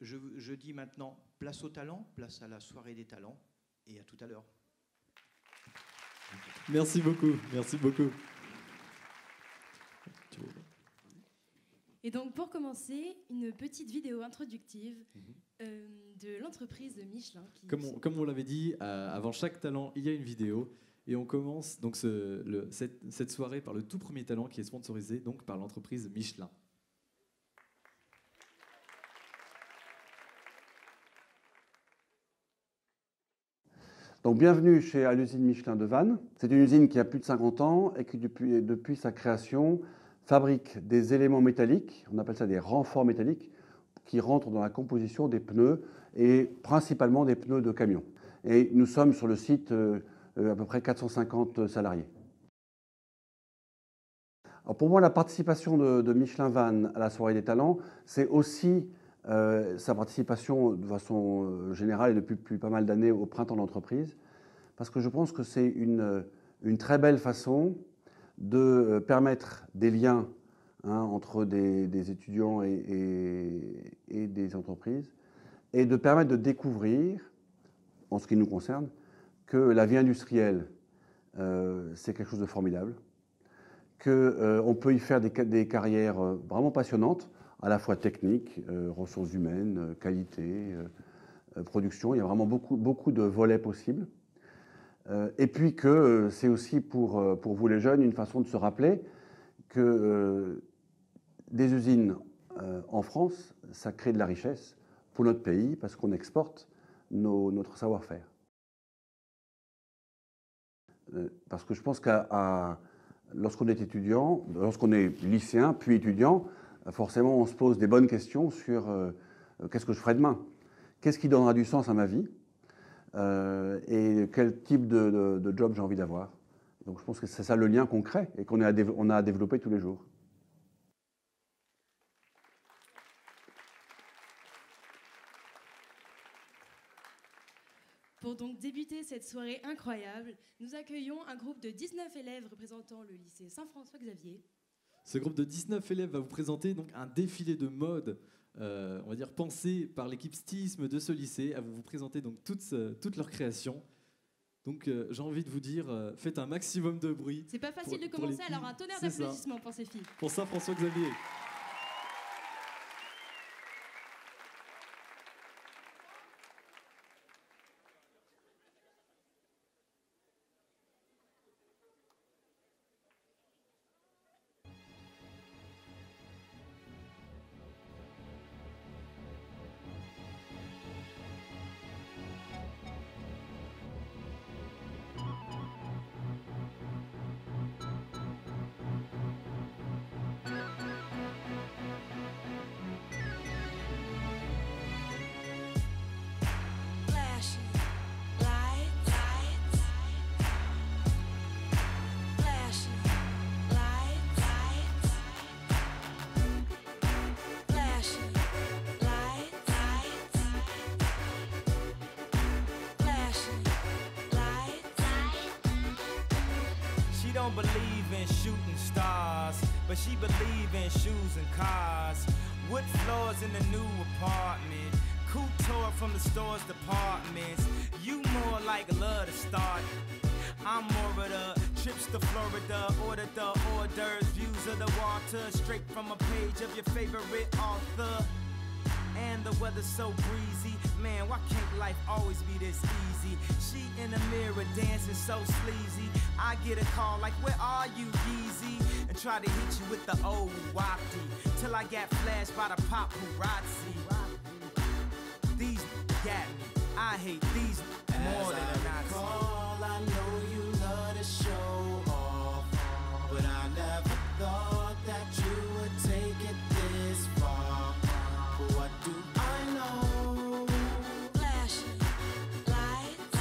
je dis maintenant place au talent, place à la soirée des talents, et à tout à l'heure. Merci beaucoup, merci beaucoup. Et donc, pour commencer, une petite vidéo introductive de l'entreprise Michelin. Comme on l'avait dit, avant chaque talent, il y a une vidéo. Et on commence donc cette soirée par le tout premier talent qui est sponsorisé donc par l'entreprise Michelin. Donc, bienvenue à l'usine Michelin de Vannes. C'est une usine qui a plus de 50 ans et qui, depuis sa création, fabrique des éléments métalliques, on appelle ça des renforts métalliques, qui rentrent dans la composition des pneus et principalement des pneus de camion. Et nous sommes sur le site à peu près 450 salariés. Alors pour moi, la participation de Michelin Vannes à la soirée des talents, c'est aussi sa participation de façon générale et depuis pas mal d'années au printemps d'entreprise, parce que je pense que c'est une très belle façon de permettre des liens entre des étudiants et des entreprises, et de permettre de découvrir, en ce qui nous concerne, que la vie industrielle, c'est quelque chose de formidable, qu'on peut y faire des carrières vraiment passionnantes, à la fois techniques, ressources humaines, qualité, production. Il y a vraiment beaucoup de volets possibles. Et puis que c'est aussi pour vous les jeunes une façon de se rappeler que des usines en France, ça crée de la richesse pour notre pays parce qu'on exporte notre savoir-faire. Parce que je pense lorsqu'on est étudiant, lorsqu'on est lycéen puis étudiant, forcément on se pose des bonnes questions sur qu'est-ce que je ferai demain, qu'est-ce qui donnera du sens à ma vie et quel type de job j'ai envie d'avoir. Donc je pense que c'est ça le lien qu'on crée et qu'on a à développer tous les jours. Pour donc débuter cette soirée incroyable, nous accueillons un groupe de 19 élèves représentant le lycée Saint-François-Xavier. Ce groupe de 19 élèves va vous présenter donc un défilé de mode, on va dire pensé par l'équipe stylisme de ce lycée, à vous présenter donc toutes leurs créations. Donc j'ai envie de vous dire, faites un maximum de bruit. C'est pas facile de commencer, alors un tonnerre d'applaudissements pour ces filles. Pour Saint-François-Xavier. Don't believe in shooting stars, but she believe in shoes and cars. Wood floors in the new apartment, couture from the store's departments. You more like love to start. I'm more of the trips to Florida, order the hors d'oeuvres, views of the water, straight from a page of your favorite author. And the weather's so breezy, man, why can't life always be this easy? She in the mirror dancing so sleazy. I get a call like, where are you, Yeezy? And try to hit you with the old wafty, till I got flashed by the paparazzi. These got me, I hate these more than a Nazi. I know you love to show off, but I never thought that you would take it this far. What do I know? Flashing lights.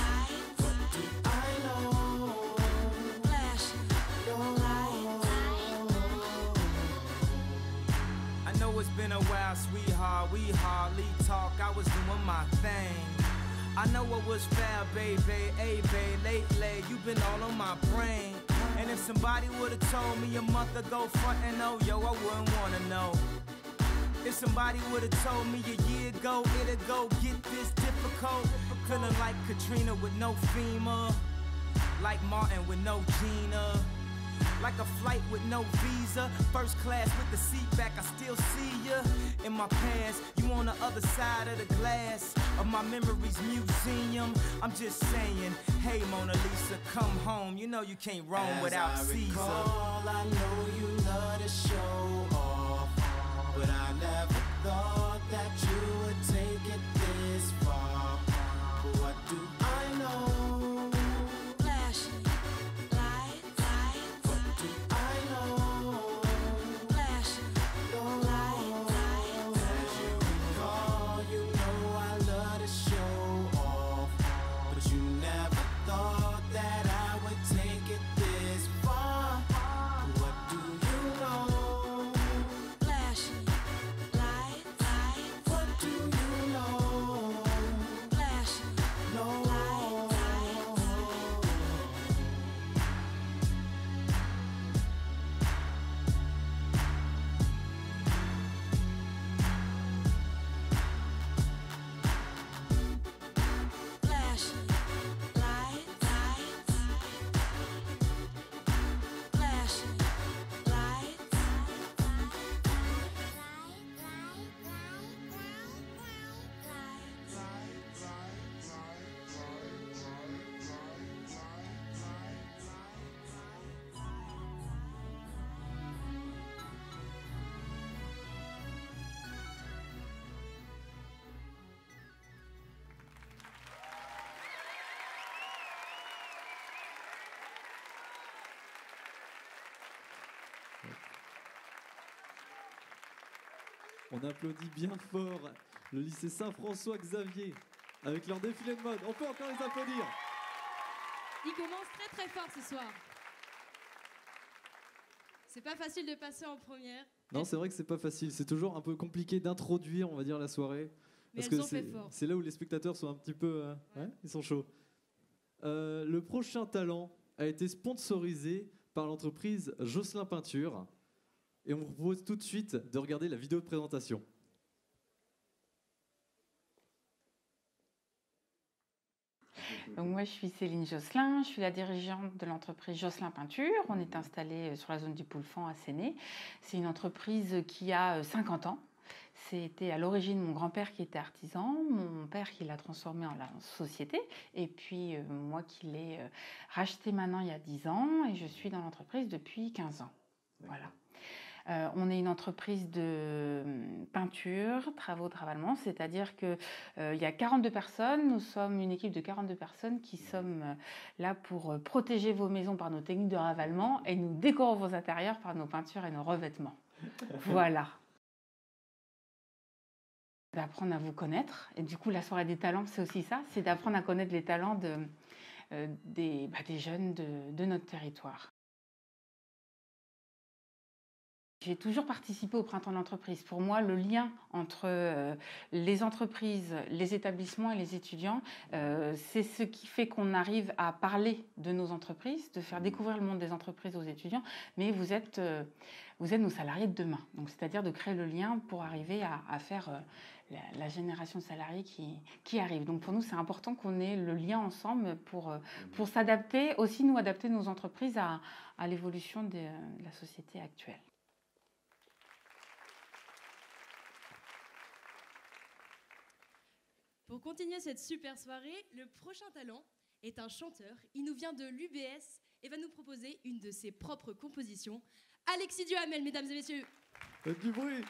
What do I know? Flashing lights. I know it's been a while, sweetheart, we hardly talk, I was doing my thing. I know it was fair, baby, hey, babe, lately you've been all on my brain. And if somebody would've told me a month ago, front and oh, yo, I wouldn't wanna know. If somebody would've told me a year ago it'd go get this difficult, feeling like Katrina with no FEMA, like Martin with no Gina, like a flight with no visa, first class with the seat back, I still see ya in my past. You on the other side of the glass of my memories museum. I'm just saying, hey Mona Lisa, come home. You know you can't roam without Caesar. I know you love to show off, but I never thought that you would take it this far. But what do I know? Flash, light, light. What do I know? Flash, light, light. As you recall, you know I love to show off, but you never thought that I would take it this far. But what do you know? Flash, light, light. What do you know? Flash, No. light, light. Flash, light, light. Flash, light, On applaudit bien fort le lycée Saint-François-Xavier avec leur défilé de mode. On peut encore les applaudir. Il commence très très fort ce soir. C'est pas facile de passer en première, Non, c'est vrai que c'est pas facile. C'est toujours un peu compliqué d'introduire, on va dire, la soirée. mais Parce elles que ont fait fort. c'est là où les spectateurs sont un petit peu... ouais, ils sont chauds. Le prochain talent a été sponsorisé par l'entreprise Josselin Peinture. Et on vous propose tout de suite de regarder la vidéo de présentation. Donc moi, je suis Céline Josselin, je suis la dirigeante de l'entreprise Josselin Peinture. On est installé sur la zone du Poulfan à Séné. C'est une entreprise qui a 50 ans. C'était à l'origine mon grand-père qui était artisan, mon père qui l'a transformé en société, et puis moi qui l'ai racheté maintenant il y a 10 ans, et je suis dans l'entreprise depuis 15 ans. Voilà. On est une entreprise de peinture, travaux de ravalement, c'est-à-dire qu'il y a 42 personnes, nous sommes une équipe de 42 personnes qui sommes là pour protéger vos maisons par nos techniques de ravalement et nous décorons vos intérieurs par nos peintures et nos revêtements. Voilà. D'apprendre à vous connaître, et du coup la soirée des talents c'est aussi ça, c'est d'apprendre à connaître les talents des jeunes de notre territoire. J'ai toujours participé au Printemps de l'entreprise. Pour moi, le lien entre les entreprises, les établissements et les étudiants, c'est ce qui fait qu'on arrive à parler de nos entreprises, de faire découvrir le monde des entreprises aux étudiants, mais vous êtes nos salariés de demain. Donc, c'est-à-dire de créer le lien pour arriver à faire la génération de salariés qui arrive. Donc, pour nous, c'est important qu'on ait le lien ensemble pour s'adapter, aussi nous adapter nos entreprises à l'évolution de la société actuelle. Pour continuer cette super soirée, le prochain talent est un chanteur. Il nous vient de l'UBS et va nous proposer une de ses propres compositions. Alexis Duhamel, mesdames et messieurs. Faites du bruit.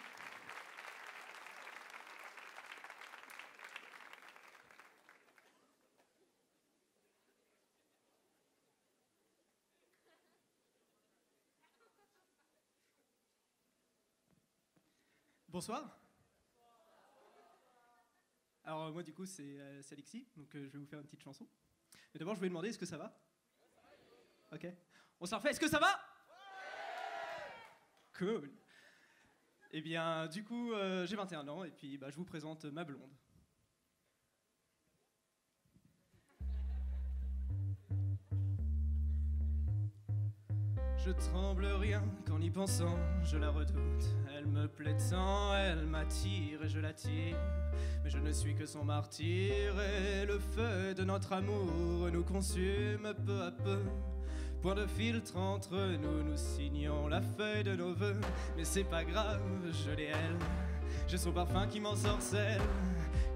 Bonsoir. Alors moi du coup c'est Alexis, donc je vais vous faire une petite chanson. Mais d'abord je vais demander, est-ce que ça va? Ok. On s'en refait, est-ce que ça va? Cool. Eh bien du coup j'ai 21 ans et puis je vous présente ma blonde. Je tremble rien qu'en y pensant, je la redoute. Elle me plaît tant, elle m'attire et je l'attire. Mais je ne suis que son martyr et le feu de notre amour nous consume peu à peu. Point de filtre entre nous, nous signons la feuille de nos voeux. Mais c'est pas grave, je l'ai elle. J'ai son parfum qui m'ensorcelle,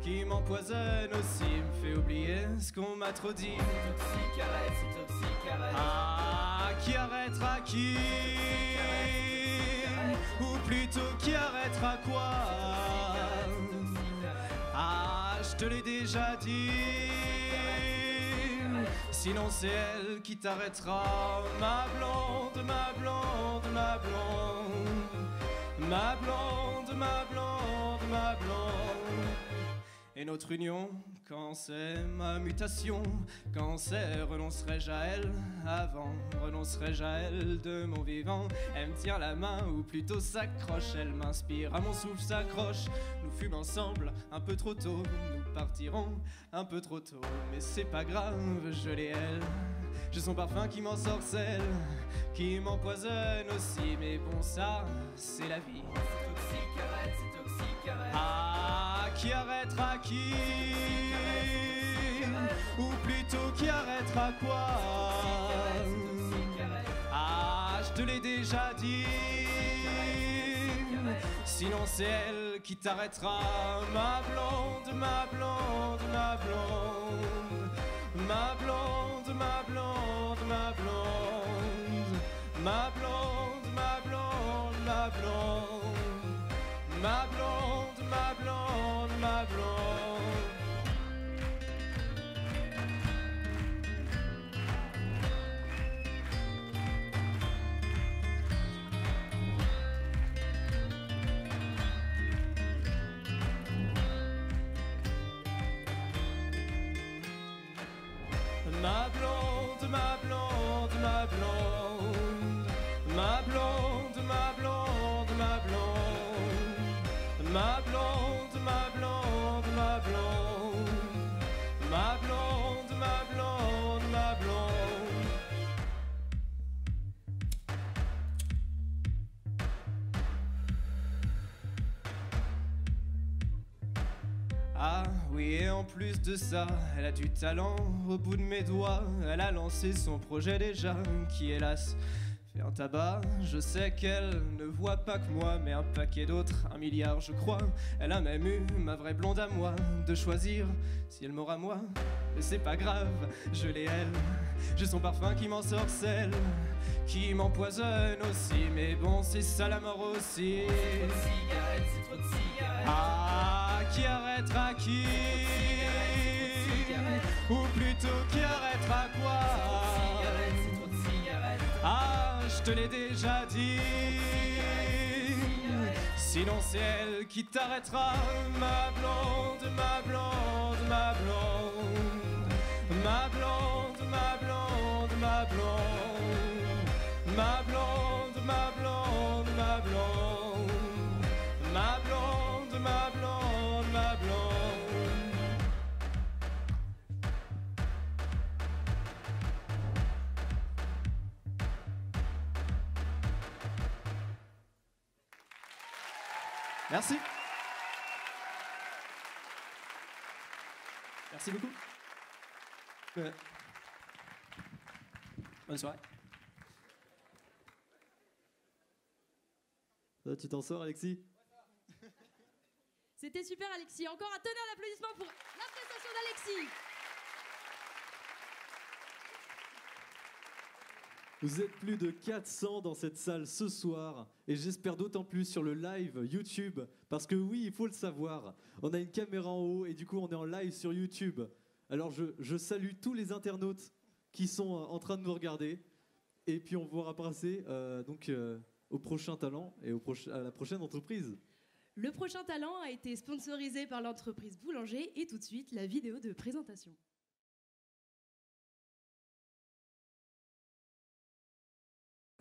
qui m'empoisonne aussi, me fait oublier ce qu'on m'a trop dit. Toxique, arrête, c'est toxique, arrête. Ah, qui arrêtera qui? Ou plutôt qui arrêtera quoi? Ah, je te l'ai déjà dit. Sinon c'est elle qui t'arrêtera. Ma blonde, ma blonde, ma blonde. Ma blonde, ma blonde, ma blonde. Et notre union, quand c'est ma mutation, quand c'est renoncerai-je à elle avant, renoncerai-je à elle de mon vivant. Elle me tient la main ou plutôt s'accroche, elle m'inspire, à mon souffle s'accroche. Nous fûmes ensemble un peu trop tôt, nous partirons un peu trop tôt. Mais c'est pas grave, je l'ai elle. J'ai son parfum qui m'ensorcelle, qui m'empoisonne aussi. Mais bon ça, c'est la vie. C'est toxique, arrête, c'est toxique, arrête. Ah, qui arrêtera qui? Ou plutôt qui arrêtera quoi? Ah, je te l'ai déjà dit. Sinon c'est elle qui t'arrêtera. Ma blonde, ma blonde, ma blonde. Ma blonde, ma blonde, ma blonde. Ma blonde, ma blonde, ma blonde. Ma blonde, ma blonde, ma blonde. Ma blonde, ma blonde, ma blonde. Ma blonde, ma blonde, ma blonde. Ma blonde, ma blonde, ma blonde. Ma blonde, ma blonde, ma blonde. Ah oui, et en plus de ça, elle a du talent au bout de mes doigts. Elle a lancé son projet déjà, qui hélas fait un tabac. Je sais qu'elle ne voit pas que moi, mais un paquet d'autres, 1 milliard je crois. Elle a même eu, ma vraie blonde à moi, de choisir si elle m'aura moi. Mais c'est pas grave, je l'ai elle. J'ai son parfum qui m'ensorcelle, qui m'empoisonne aussi. Mais bon, c'est ça la mort aussi. C'est trop de cigarettes, c'est trop de cigarettes. Ah, qui arrêtera qui? Ou plutôt qui arrêtera quoi? C'est trop de cigarettes. Ah, je te l'ai déjà dit. Sinon c'est elle qui t'arrêtera. Ma blonde, ma blonde, ma blonde. Ma blonde, ma blonde, ma blonde. Ma blonde, ma blonde, ma blonde. Ma blonde, ma blonde, ma blonde. Merci. Merci beaucoup. Bonne soirée. Tu t'en sors, Alexis? C'était super, Alexis. Encore un tonnerre d'applaudissements pour la prestation d'Alexis. Vous êtes plus de 400 dans cette salle ce soir et j'espère d'autant plus sur le live YouTube parce que oui, il faut le savoir, on a une caméra en haut et du coup on est en live sur YouTube. Alors je salue tous les internautes qui sont en train de nous regarder et puis on vous rapasser au prochain talent et à la prochaine entreprise. Le prochain talent a été sponsorisé par l'entreprise Boulanger et tout de suite la vidéo de présentation.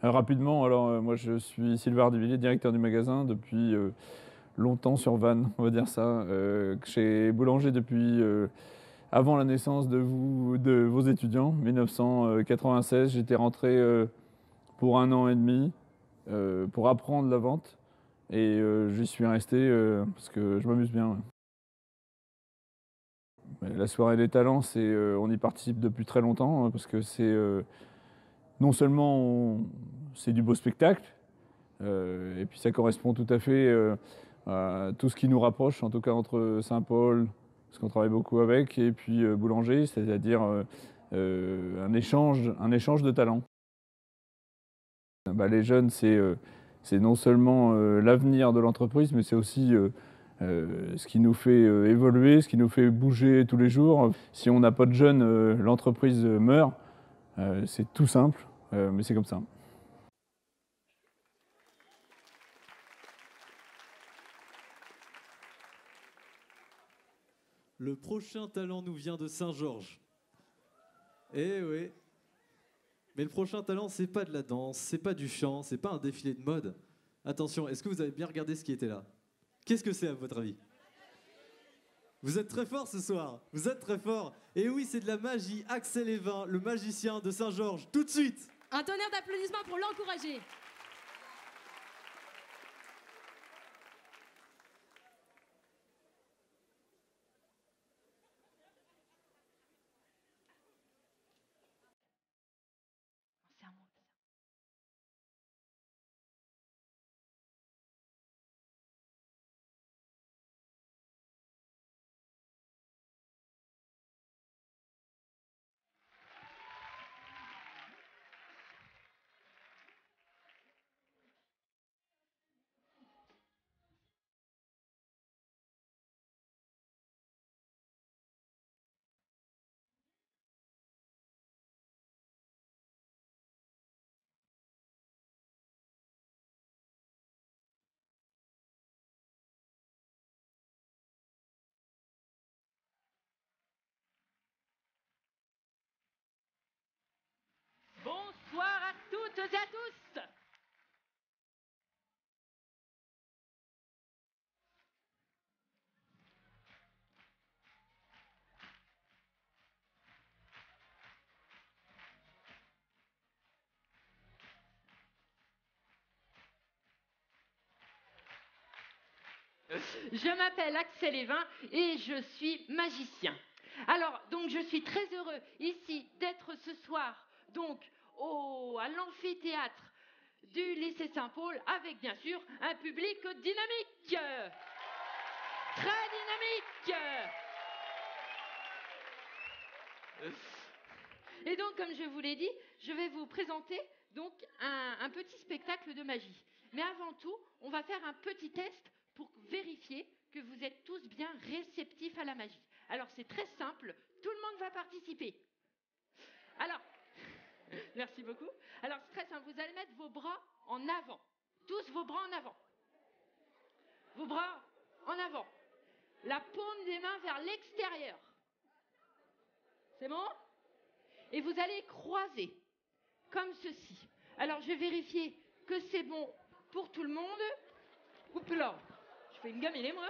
Rapidement, alors moi je suis Sylvain Ardévilliers, directeur du magasin depuis longtemps sur Vannes, on va dire ça. Chez Boulanger depuis avant la naissance de vos étudiants, 1996. J'étais rentré pour 1 an et demi pour apprendre la vente. Et j'y suis resté parce que je m'amuse bien. Ouais. La soirée des talents, on y participe depuis très longtemps parce que c'est non seulement c'est du beau spectacle, et puis ça correspond tout à fait à tout ce qui nous rapproche, en tout cas entre Saint-Paul, parce qu'on travaille beaucoup avec, et puis Boulanger, c'est-à-dire un échange de talents. Les jeunes, c'est non seulement l'avenir de l'entreprise, mais c'est aussi ce qui nous fait évoluer, ce qui nous fait bouger tous les jours. Si on n'a pas de jeunes, l'entreprise meurt. C'est tout simple, mais c'est comme ça. Le prochain talent nous vient de Saint-Georges. Eh oui. Mais le prochain talent, c'est pas de la danse, c'est pas du chant, c'est pas un défilé de mode. Attention, est-ce que vous avez bien regardé ce qui était là? Qu'est-ce que c'est à votre avis? Vous êtes très fort ce soir, vous êtes très fort. Et oui, c'est de la magie. Axel Evin, le magicien de Saint-Georges, tout de suite. Un tonnerre d'applaudissements pour l'encourager. Bonsoir à toutes et à tous. Je m'appelle Axel Evin et je suis magicien. Alors, donc, je suis très heureux ici d'être ce soir, donc, à l'amphithéâtre du lycée Saint-Paul, avec bien sûr un public dynamique. Très dynamique. Et donc, comme je vous l'ai dit, je vais vous présenter donc un petit spectacle de magie. Mais avant tout, on va faire un petit test pour vérifier que vous êtes tous bien réceptifs à la magie. Alors, c'est très simple, tout le monde va participer. Alors, merci beaucoup. Alors, c'est très simple, vous allez mettre vos bras en avant. Tous vos bras en avant. Vos bras en avant. La paume des mains vers l'extérieur. C'est bon? Et vous allez croiser, comme ceci. Alors, je vais vérifier que c'est bon pour tout le monde. Oups là, je fais une gamine, moi.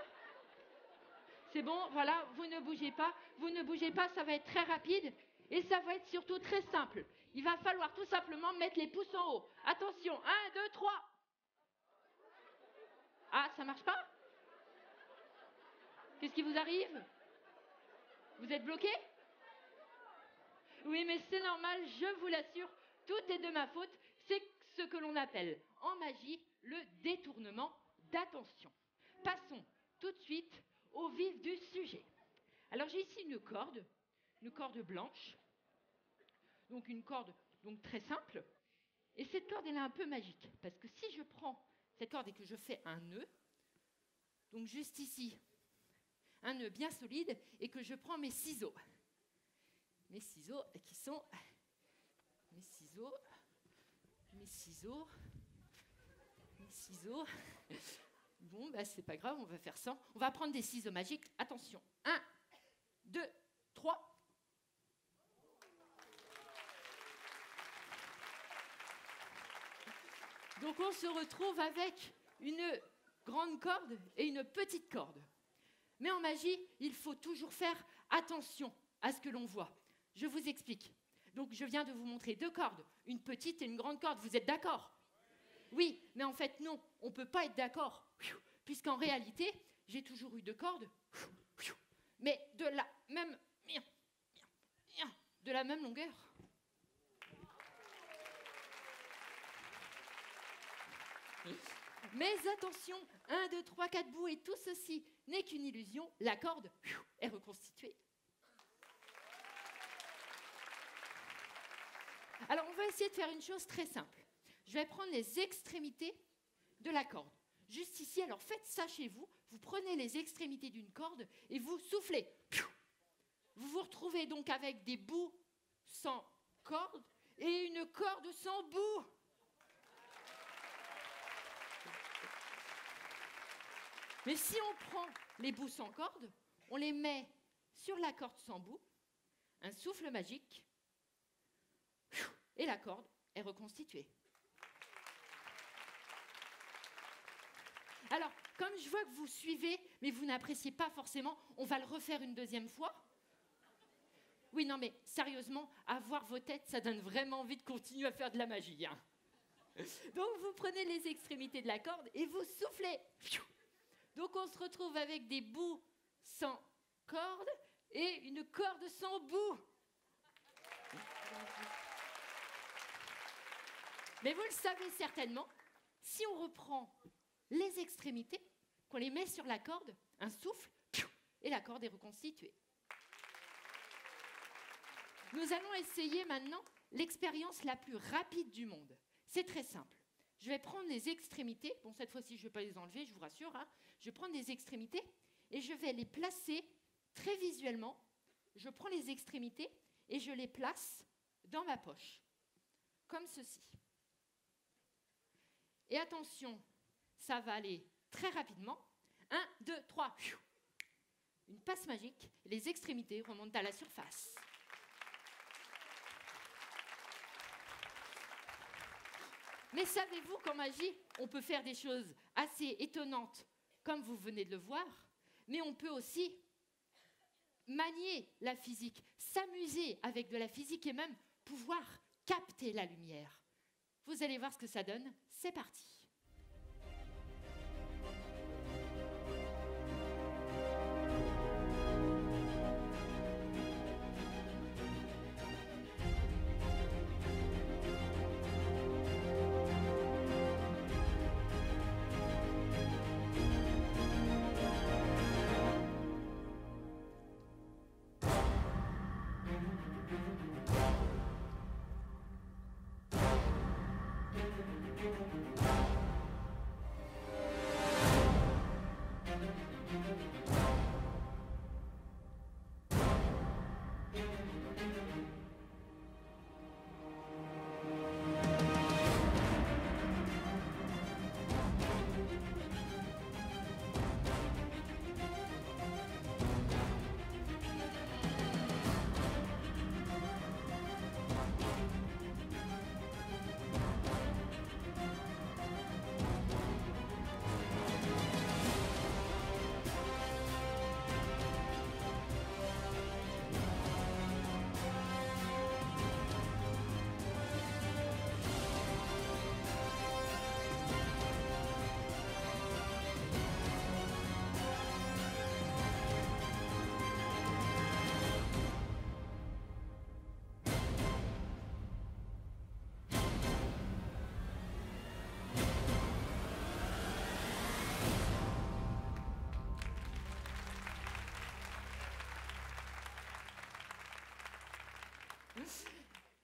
C'est bon, voilà, vous ne bougez pas, ça va être très rapide et ça va être surtout très simple. Il va falloir tout simplement mettre les pouces en haut. Attention, 1, 2, 3. Ah, ça marche pas? Qu'est-ce qui vous arrive? Vous êtes bloqué? Oui, mais c'est normal, je vous l'assure, tout est de ma faute. C'est ce que l'on appelle en magie le détournement d'attention. Passons tout de suite au vif du sujet. Alors j'ai ici une corde blanche, donc une corde donc très simple, et cette corde elle est un peu magique, parce que si je prends cette corde et que je fais un nœud, donc juste ici, un nœud bien solide, et que je prends mes ciseaux qui sont mes ciseaux. Bon, bah c'est pas grave, on va faire ça. On va prendre des ciseaux magiques. Attention. 1, 2, 3. Donc on se retrouve avec une grande corde et une petite corde. Mais en magie, il faut toujours faire attention à ce que l'on voit. Je vous explique. Donc je viens de vous montrer 2 cordes, une petite et une grande corde. Vous êtes d'accord? Oui, mais en fait non, on ne peut pas être d'accord. Puisqu'en réalité, j'ai toujours eu 2 cordes, mais de la même longueur. Mais attention, 1, 2, 3, 4 bouts et tout ceci n'est qu'une illusion. La corde est reconstituée. Alors, on va essayer de faire une chose très simple. Je vais prendre les extrémités de la corde. Juste ici, alors faites ça chez vous. Vous prenez les extrémités d'une corde et vous soufflez. Vous vous retrouvez donc avec des bouts sans corde et une corde sans bout. Mais si on prend les bouts sans corde, on les met sur la corde sans bout, un souffle magique, et la corde est reconstituée. Alors, comme je vois que vous suivez, mais vous n'appréciez pas forcément, on va le refaire une 2e fois. Oui, non, mais sérieusement, à voir vos têtes, ça donne vraiment envie de continuer à faire de la magie. Hein. Donc, vous prenez les extrémités de la corde et vous soufflez. Donc, on se retrouve avec des bouts sans corde et une corde sans bout. Mais vous le savez certainement, si on reprend les extrémités, qu'on les met sur la corde, un souffle, et la corde est reconstituée. Nous allons essayer maintenant l'expérience la plus rapide du monde. C'est très simple. Je vais prendre les extrémités. Bon, cette fois-ci, je ne vais pas les enlever, je vous rassure. Hein. Je vais prendre les extrémités et je vais les placer très visuellement. Je prends les extrémités et je les place dans ma poche, comme ceci. Et attention, ça va aller très rapidement. 1, 2, 3. Une passe magique. Les extrémités remontent à la surface. Mais savez-vous qu'en magie, on peut faire des choses assez étonnantes, comme vous venez de le voir, mais on peut aussi manier la physique, s'amuser avec de la physique et même pouvoir capter la lumière. Vous allez voir ce que ça donne. C'est parti.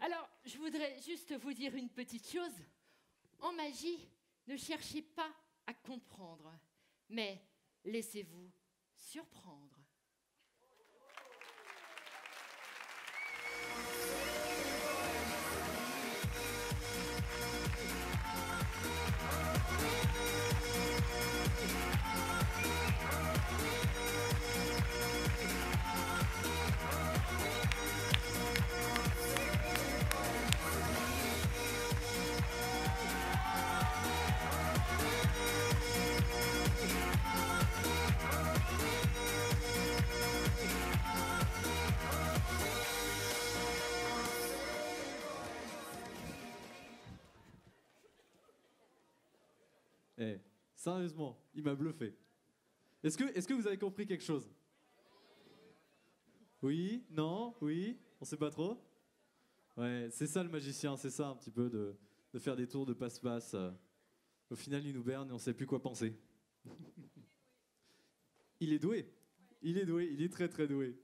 Alors, je voudrais juste vous dire une petite chose. En magie, ne cherchez pas à comprendre, mais laissez-vous surprendre. Eh, sérieusement, il m'a bluffé. Est-ce que vous avez compris quelque chose? Oui? Non? Oui? On sait pas trop? Ouais, c'est ça le magicien, c'est ça un petit peu de faire des tours de passe-passe. Au final, il nous berne et on sait plus quoi penser. Il est doué. Il est doué, il est très très doué.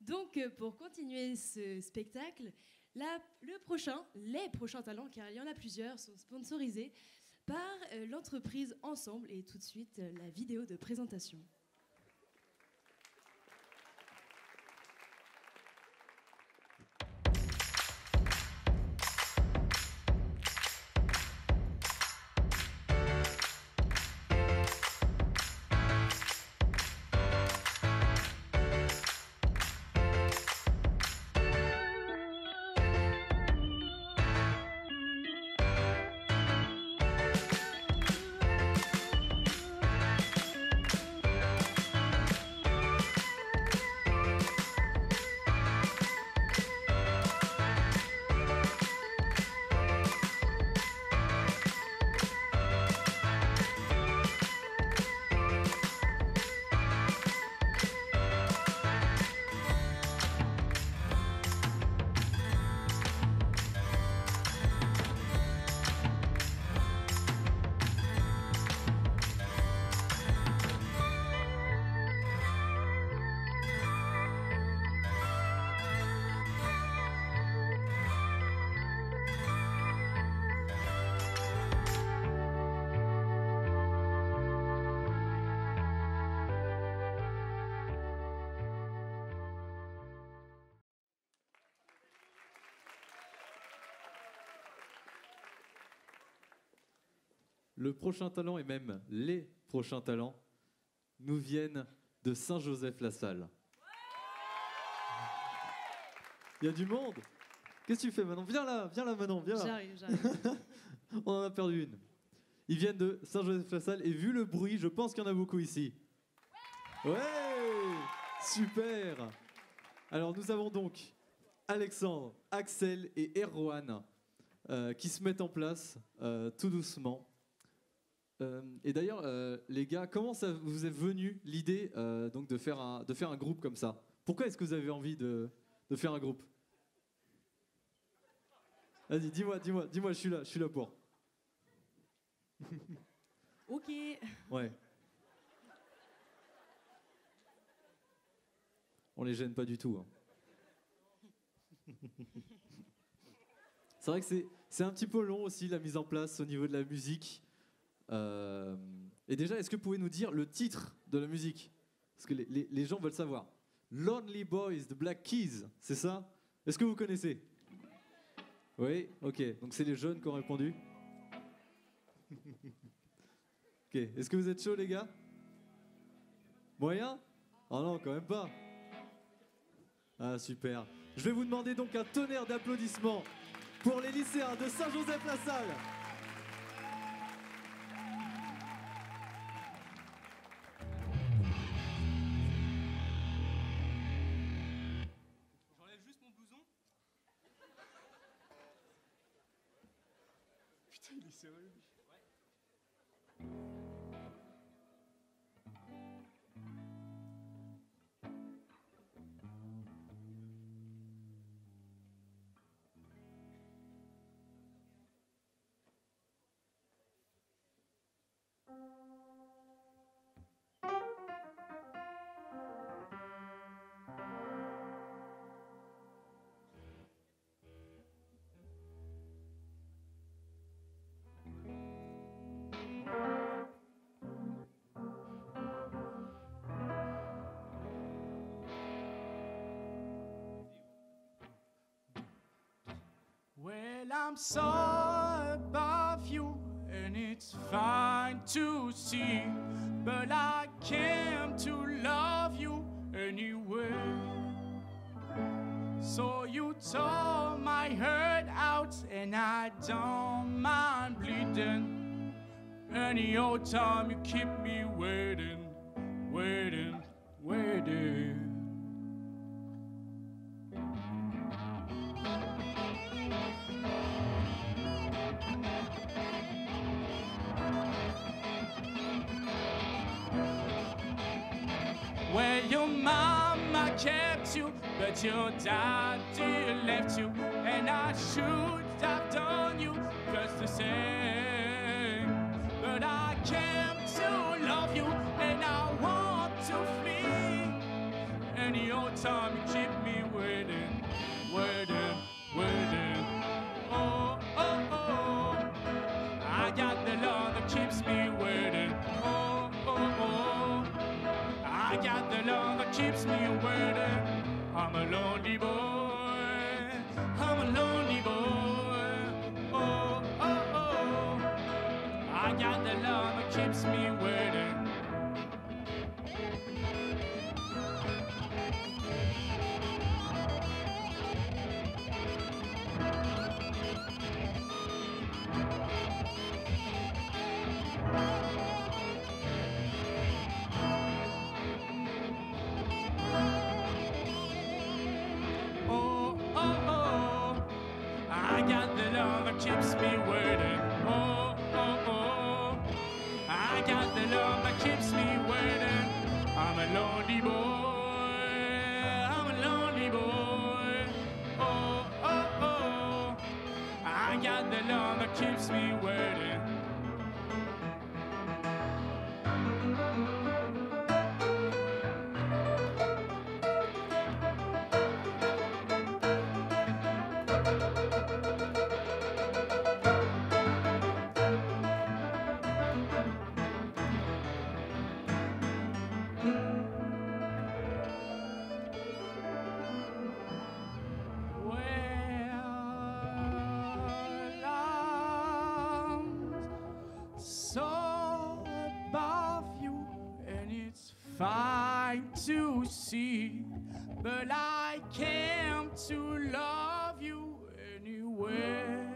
Donc, pour continuer ce spectacle, les prochains talents, car il y en a plusieurs, sont sponsorisés par l'entreprise Ensemble. Et tout de suite, la vidéo de présentation. Le prochain talent et même les prochains talents nous viennent de Saint-Joseph-la-Salle. Il y a du monde. Qu'est-ce que tu fais maintenant? Viens là maintenant, viens là. J'arrive. On en a perdu une. Ils viennent de Saint-Joseph-la-Salle et vu le bruit, je pense qu'il y en a beaucoup ici. Ouais, super. Alors nous avons donc Alexandre, Axel et Erwan qui se mettent en place tout doucement. Et d'ailleurs, les gars, comment ça vous est venu l'idée donc de faire un groupe comme ça? Pourquoi est-ce que vous avez envie de faire un groupe? Vas-y, dis-moi, je suis là pour. Ok. Ouais. On les gêne pas du tout. Hein. C'est vrai que c'est un petit peu long aussi la mise en place au niveau de la musique. Et déjà, est-ce que vous pouvez nous dire le titre de la musique? Parce que les gens veulent savoir. Lonely Boys de Black Keys, c'est ça? Est-ce que vous connaissez? Oui, ok. Donc c'est les jeunes qui ont répondu. Ok. Est-ce que vous êtes chauds, les gars? Moyen? Oh non, quand même pas. Ah, super. Je vais vous demander donc un tonnerre d'applaudissements pour les lycéens de Saint-Joseph-la-Salle. J'enlève juste mon blouson. Putain, il est sérieux, lui. Well, I'm so above you, and it's fine to see, but I came to love you anyway. So you tore my hurt out, and I don't mind bleeding. Any old time you keep me waiting, waiting, waiting. where your mama kept you, but your daddy left you, and I should have done you just the same. But I came to love you, and I want to flee. Any old time you keep me waiting, waiting, waiting. Oh, oh, oh. I got the love that keeps me waiting. Oh, oh, oh. I got the love that keeps me waiting. I'm a lonely boy. I'm a lonely boy. Oh, oh, oh. I got the love that keeps me waiting. Oh, oh, oh. I got the love that keeps me waiting. Oh, oh, oh. I got the love that keeps me waiting. I'm a lonely boy. I'm a lonely boy. Oh, oh, oh. I got the love that keeps me waiting. So above you, and it's fine to see, but I came to love you anyway.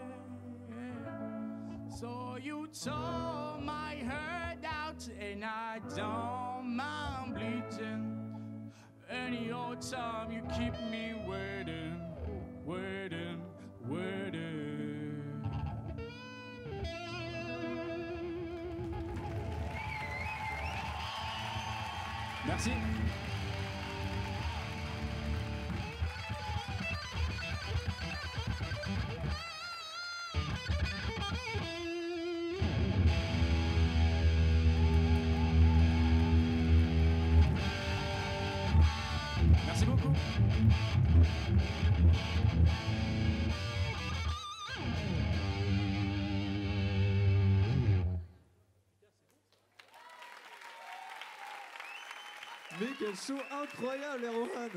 So you tore my hurt out, and I don't mind bleeding. Any old time you keep me waiting, waiting, waiting. Merci. Merci beaucoup. Mais quel show incroyable, Erwan!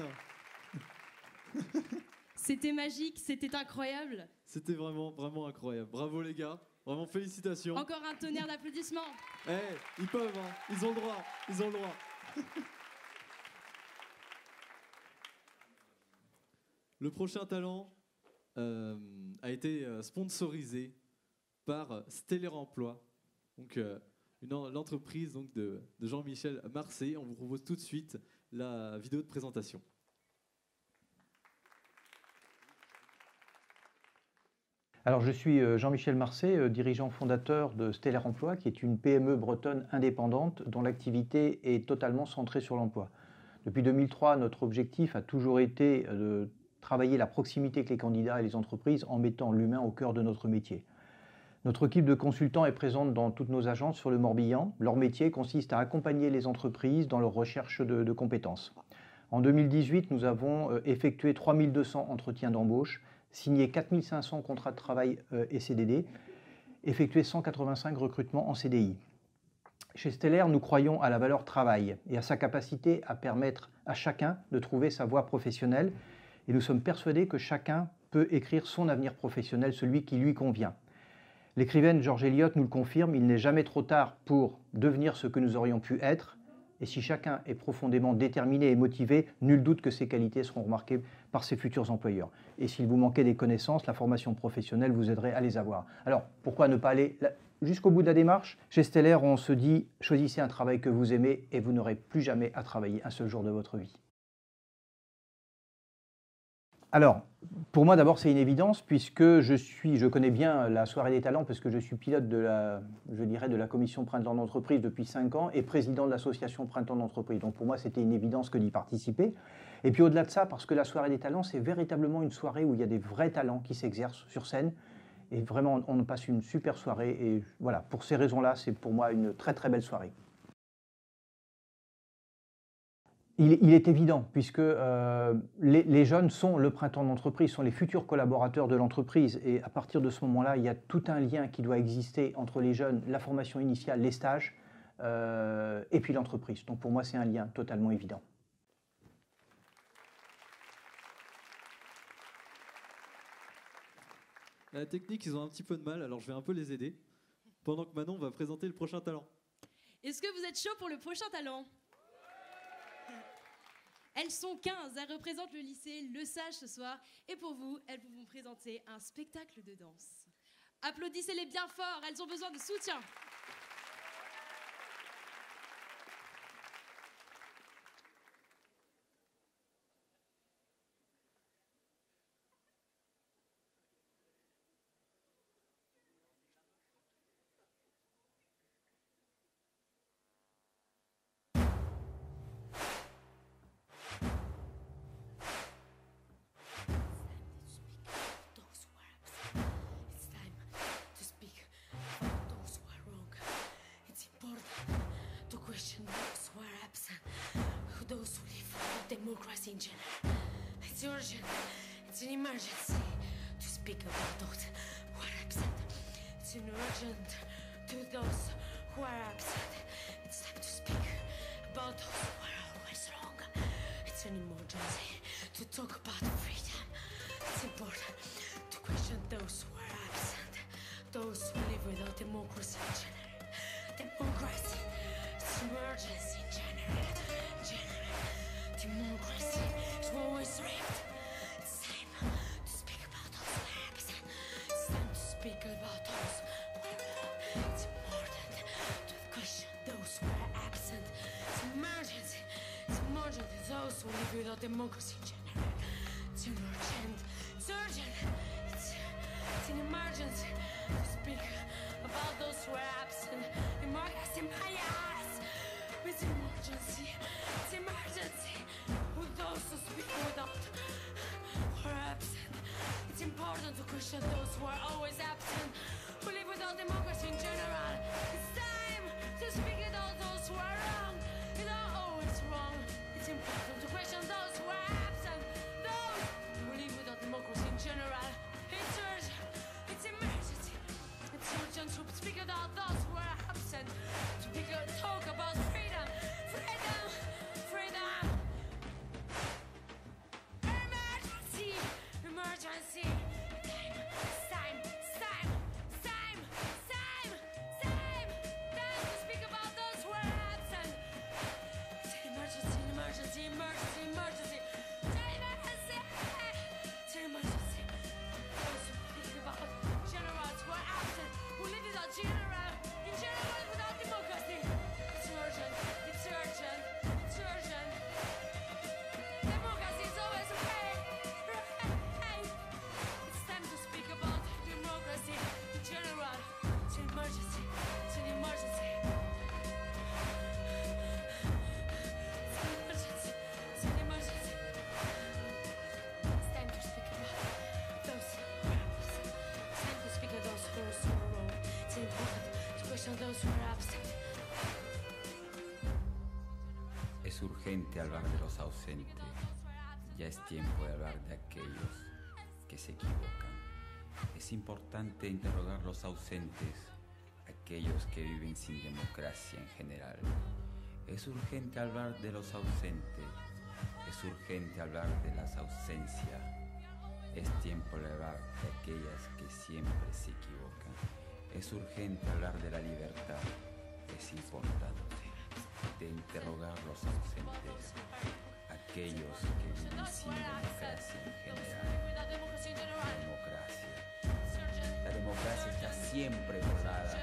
C'était magique, c'était incroyable. C'était vraiment, vraiment incroyable. Bravo les gars, vraiment félicitations. Encore un tonnerre d'applaudissements. Eh, ils peuvent, hein. Ils ont le droit, ils ont le droit. Le prochain talent a été sponsorisé par Stellaire Emploi, donc l'entreprise donc, de Jean-Michel Marcé. On vous propose tout de suite la vidéo de présentation. Alors, je suis Jean-Michel Marcé, dirigeant fondateur de Stellaire Emploi, qui est une PME bretonne indépendante dont l'activité est totalement centrée sur l'emploi. Depuis 2003, notre objectif a toujours été de travailler la proximité avec les candidats et les entreprises en mettant l'humain au cœur de notre métier. Notre équipe de consultants est présente dans toutes nos agences sur le Morbihan. Leur métier consiste à accompagner les entreprises dans leur recherche de compétences. En 2018, nous avons effectué 3200 entretiens d'embauche, signé 4500 contrats de travail et CDD, effectué 185 recrutements en CDI. Chez Stellaire, nous croyons à la valeur travail et à sa capacité à permettre à chacun de trouver sa voie professionnelle. Et nous sommes persuadés que chacun peut écrire son avenir professionnel, celui qui lui convient. L'écrivaine George Eliot nous le confirme, il n'est jamais trop tard pour devenir ce que nous aurions pu être. Et si chacun est profondément déterminé et motivé, nul doute que ses qualités seront remarquées par ses futurs employeurs. Et s'il vous manquait des connaissances, la formation professionnelle vous aiderait à les avoir. Alors, pourquoi ne pas aller jusqu'au bout de la démarche? Chez Stellaire, on se dit, choisissez un travail que vous aimez et vous n'aurez plus jamais à travailler un seul jour de votre vie. Alors, Pour moi, d'abord, c'est une évidence puisque je connais bien la soirée des talents parce que je suis pilote de la commission Printemps d'entreprise depuis 5 ans et président de l'association Printemps d'entreprise. Donc pour moi, c'était une évidence que d'y participer. Et puis au-delà de ça, parce que la soirée des talents, c'est véritablement une soirée où il y a des vrais talents qui s'exercent sur scène. Et vraiment, on passe une super soirée. Et voilà, pour ces raisons-là, c'est pour moi une très très belle soirée. Il est évident, puisque les jeunes sont le printemps d'entreprise, sont les futurs collaborateurs de l'entreprise. Et à partir de ce moment-là, il y a tout un lien qui doit exister entre les jeunes, la formation initiale, les stages, et puis l'entreprise. Donc pour moi, c'est un lien totalement évident. La technique, ils ont un petit peu de mal, alors je vais un peu les aider. Pendant que Manon va présenter le prochain talent. Est-ce que vous êtes chaud pour le prochain talent? Elles sont 15, elles représentent le lycée Le Sage ce soir. Et pour vous, elles vont vous présenter un spectacle de danse. Applaudissez-les bien fort, elles ont besoin de soutien. Democracy in general. It's urgent. It's an emergency to speak about those who are absent. It's an urgent to those who are absent. It's time to speak about those who are always wrong. It's an emergency to talk about freedom. It's important to question those who are absent. Those who live without democracy in general. Democracy. It's an emergency in general. Democracy is always right. It's time to speak about those who are absent. It's time to speak about those who are wrong. It's important to question those who are absent. It's emergency. It's emergent to those who live without democracy in general. It's urgent. It's urgent. It's an emergency to speak about those who are absent. Democracy in my eyes. It's emergency. It's emergency. With those who speak without who are absent. It's important to question those who are always absent, who live without democracy in general. It's time to speak about those who are wrong. They are always wrong. It's important to question those who are absent, those who live without democracy in general. It's urgent. It's emergency. It's urgent to speak about those who are absent. To talk about freedom. Freedom. Freedom. Emergency! Emergency! Time! To speak about those who are absent! It's an emergency! It's an emergency! It's an emergency! Those who speak about generals who are absent, who live without in general without democracy! It's urgent! It's urgent! It's urgent! Democracy is always right. It's time to speak about democracy in general. It's an emergency. It's an emergency. It's an emergency. It's time to speak about those who are absent. It's time to speak of those who are wrong. It's important to question those who are absent. Es urgente hablar de los ausentes. Ya es tiempo de hablar de aquellos que se equivocan. Es importante interrogar los ausentes, aquellos que viven sin democracia en general. Es urgente hablar de los ausentes. Es urgente hablar de las ausencias. Es tiempo de hablar de aquellas que siempre se equivocan. Es urgente hablar de la libertad. Es importante de interrogar los ausentes, aquellos que viven sin democracia en general. La democracia está siempre borrada.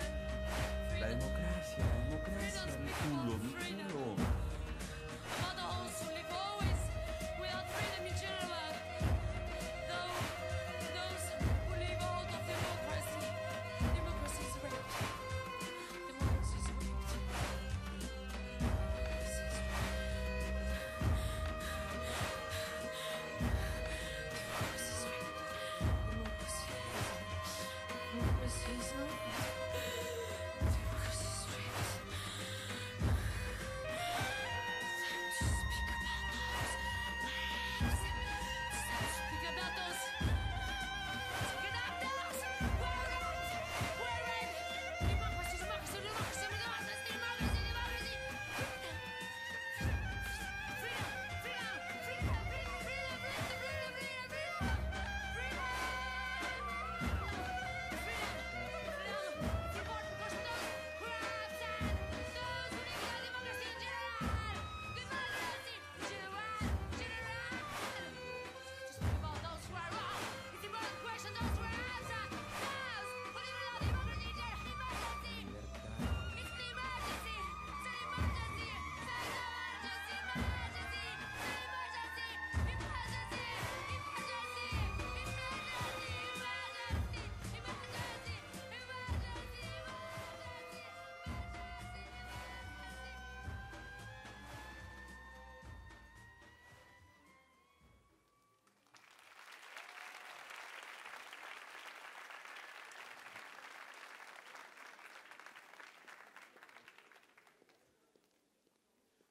La democracia, mi culo, mi culo. About those who live always without freedom in general. Those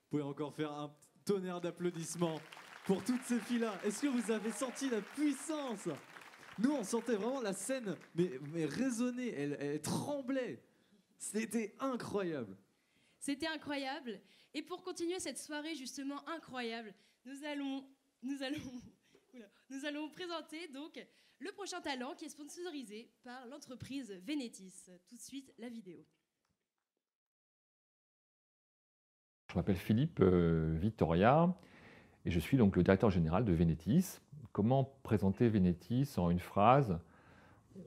pouvez encore faire un tonnerre d'applaudissements pour toutes ces filles-là. Est-ce que vous avez senti la puissance? Nous, on sentait vraiment la scène, mais résonner, elle tremblait. C'était incroyable. C'était incroyable. Et pour continuer cette soirée justement incroyable, nous allons vous présenter donc le prochain talent qui est sponsorisé par l'entreprise Venetis. Tout de suite, la vidéo. Je m'appelle Philippe Vittoria et je suis donc le directeur général de Venetis. Comment présenter Venetis en une phrase?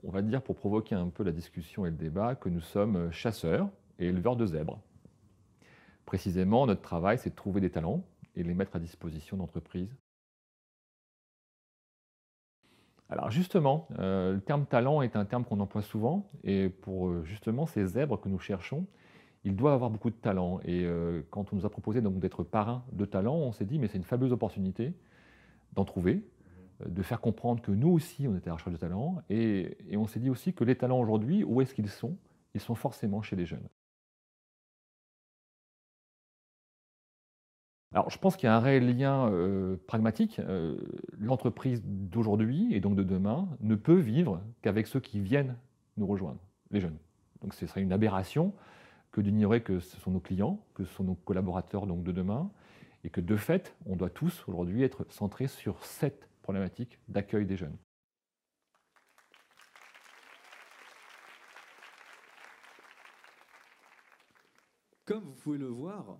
On va dire, pour provoquer un peu la discussion et le débat, que nous sommes chasseurs et éleveurs de zèbres. Précisément, notre travail, c'est de trouver des talents et les mettre à disposition d'entreprises. Alors justement, le terme talent est un terme qu'on emploie souvent, et pour justement ces zèbres que nous cherchons, ils doivent avoir beaucoup de talent. Et quand on nous a proposé donc d'être parrain de talent, on s'est dit mais c'est une fabuleuse opportunité d'en trouver, de faire comprendre que nous aussi on était à la recherche de talent, et on s'est dit aussi que les talents aujourd'hui, où est-ce qu'ils sont? Ils sont forcément chez les jeunes. Alors, je pense qu'il y a un réel lien pragmatique. L'entreprise d'aujourd'hui et donc de demain ne peut vivre qu'avec ceux qui viennent nous rejoindre, les jeunes. Donc, ce serait une aberration que d'ignorer que ce sont nos clients, que ce sont nos collaborateurs donc, de demain, et que de fait, on doit tous aujourd'hui être centrés sur cette problématique d'accueil des jeunes. Comme vous pouvez le voir,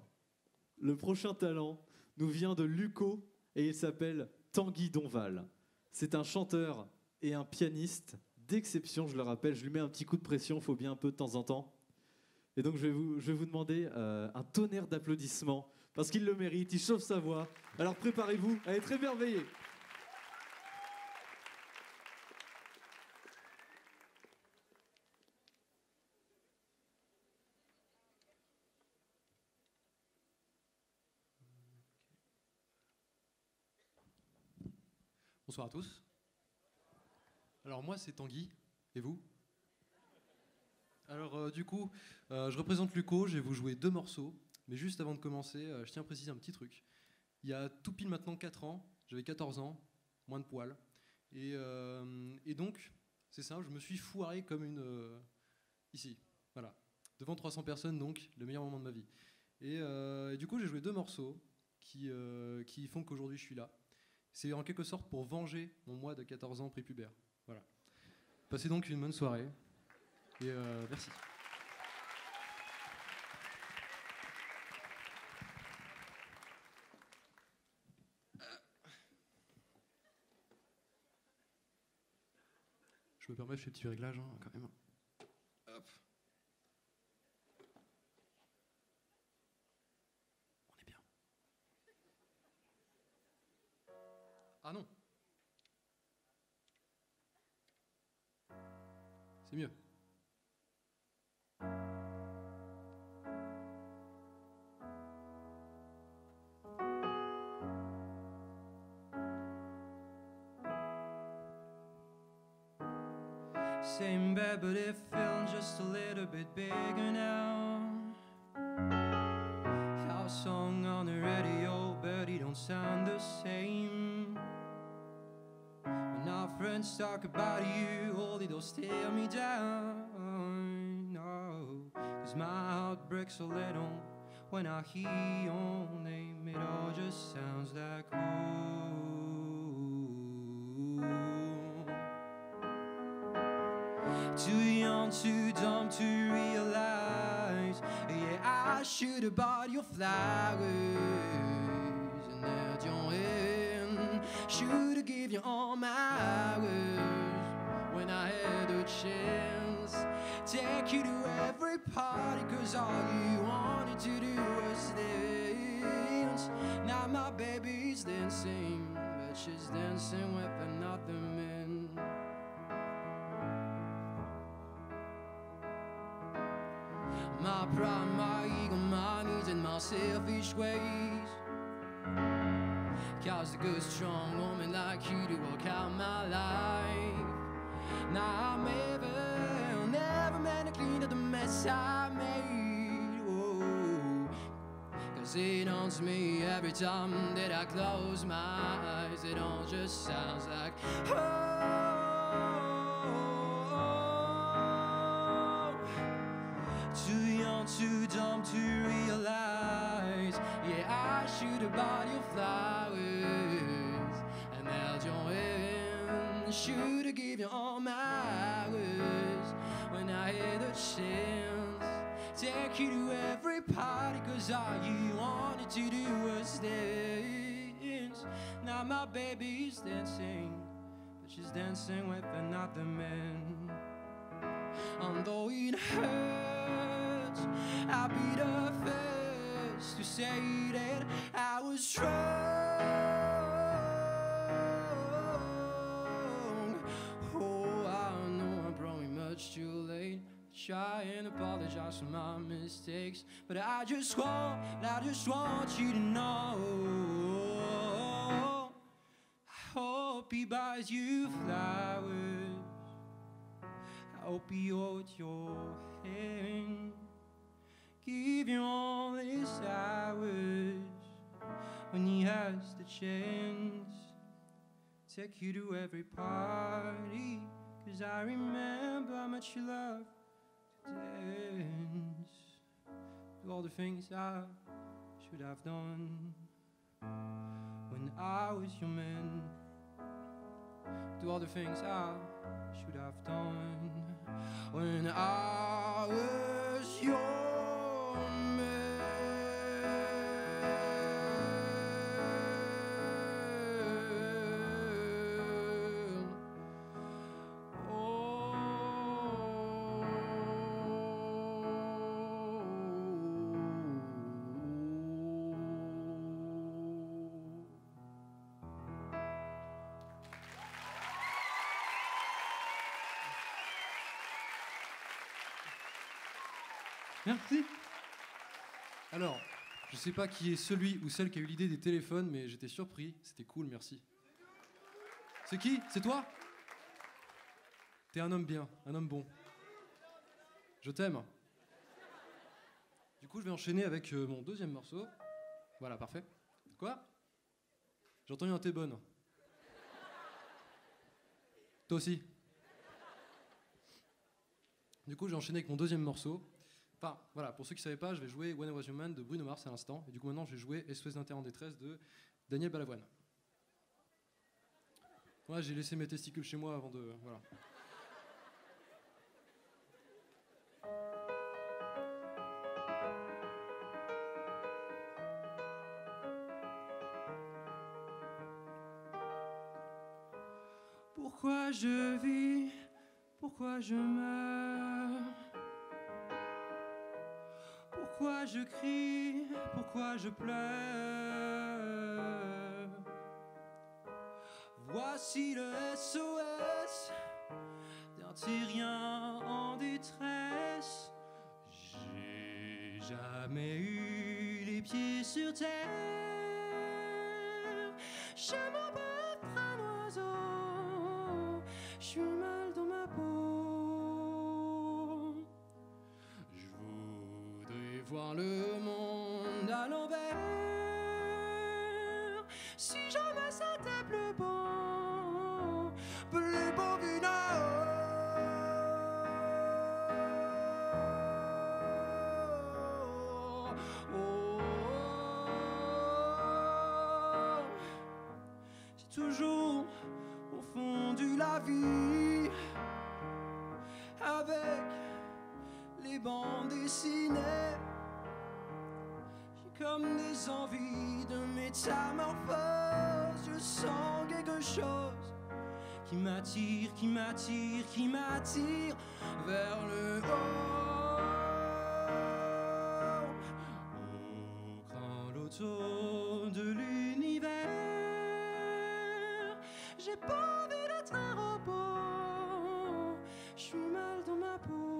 le prochain talent nous vient de Lucco et il s'appelle Tanguy Donval. C'est un chanteur et un pianiste d'exception, je le rappelle. Je lui mets un petit coup de pression, il faut bien un peu de temps en temps. Et donc je vais vous demander un tonnerre d'applaudissements parce qu'il le mérite, il chauffe sa voix. Alors préparez-vous à être émerveillés. Bonsoir à tous. Alors moi c'est Tanguy, et vous? Alors du coup, je représente Lucco, je vais vous jouer 2 morceaux, mais juste avant de commencer, je tiens à préciser un petit truc. Il y a tout pile maintenant 4 ans, j'avais 14 ans, moins de poils, et donc, c'est simple, je me suis foiré comme une... ici, voilà, devant 300 personnes donc, le meilleur moment de ma vie. Et du coup j'ai joué 2 morceaux qui font qu'aujourd'hui je suis là. C'est en quelque sorte pour venger mon moi de 14 ans prépubère. Voilà. Passez donc une bonne soirée. Et merci. Je me permets, je fais petit réglage hein, quand même. Hop. On est bien. Ah non. C'est mieux. Same bed, but it feels just a little bit bigger now. House song on the radio, but it don't sound the same. When our friends talk about you, all they don't tear me down. No, 'cause my heart breaks a little when I hear your name. It all just sounds like home. Too young, too dumb to realize. Yeah, I should have bought your flowers and held your hand. Should have given you all my hours when I had a chance. Take you to every party, 'cause all you wanted to do was dance. Now my baby's dancing, but she's dancing with another man. My pride, my ego, my needs, and my selfish ways caused a good, strong woman like you to walk out my life. Now I'm never meant to clean up the mess I made. Oh, 'cause It haunts me every time that I close my eyes. It all just sounds like oh. Too young, too dumb to realize. Yeah, I should have bought you flowers and held your hand. Should have given you all my hours when I had the chance. Take you to every party, cause all you wanted to do was dance. Now my baby's dancing, but she's dancing with another man. And though it hurts, I'll be the first to say that I was wrong. Oh, I know I'm probably much too late. Try and apologize for my mistakes, but I just want you to know. I hope he buys you flowers. I hope he holds your hand. Give you all his hours when he has the chance. Take you to every party, cause I remember how much you love dance. Do all the things I should have done when I was your man. Do all the things I should have done when I was your man. Merci. Alors, je sais pas qui est celui ou celle qui a eu l'idée des téléphones, mais j'étais surpris. C'était cool, merci. C'est qui? C'est toi? T'es un homme bien, un homme bon. Je t'aime. Du coup, je vais enchaîner avec mon deuxième morceau. Voilà, parfait. Quoi? J'ai entendu un thé bonne. Toi aussi. Du coup, j'ai enchaîné avec mon deuxième morceau. Enfin, voilà, pour ceux qui ne savaient pas, je vais jouer When I Was Your Man de Bruno Mars à l'instant. Et du coup, maintenant, je vais jouer SOS d'Inter en détresse de Daniel Balavoine. Ouais, j'ai laissé mes testicules chez moi avant de... Voilà. Pourquoi je vis? Pourquoi je meurs? Pourquoi je crie? Pourquoi je pleure? Voici le SOS d'un Tyrien en détresse. J'ai jamais eu les pieds sur terre. Je m'envole un oiseau. Je suis mal dans ma peau. Je voudrais voir le monde à l'envers. Si jamais ça t'est plus beau vu là-haut. C'est toujours confondu la vie avec les bandes dessinées. J'ai comme des envies de métamorphose. Je sens quelque chose qui m'attire, qui m'attire, qui m'attire vers le haut. Au grand loto de l'univers, j'ai pas envie d'être un robot. Je suis mal dans ma peau.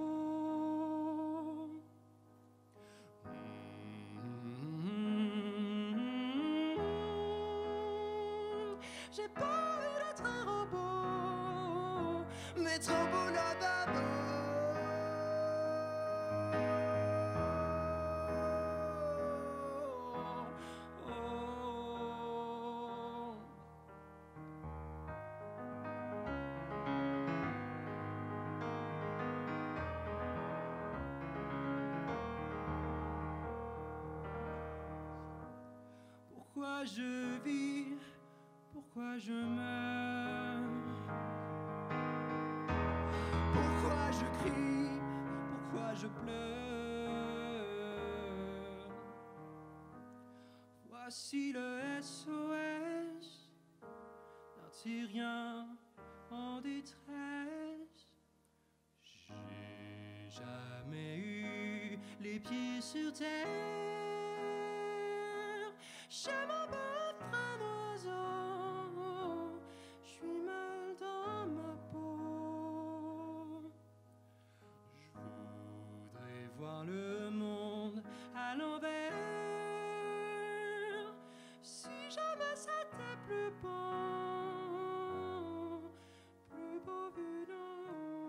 J'ai pas envie d'être un robot, mais trop beau là-bas. Pourquoi je vis? Pourquoi je meurs? Pourquoi je crie? Pourquoi je pleure? Voici le SOS d'un Syrien en détresse. J'ai jamais eu les pieds sur terre. Je m'abattre un oiseau, je suis mal dans ma peau. Je voudrais voir le monde à l'envers. Si jamais c'était plus beau vu d'en haut.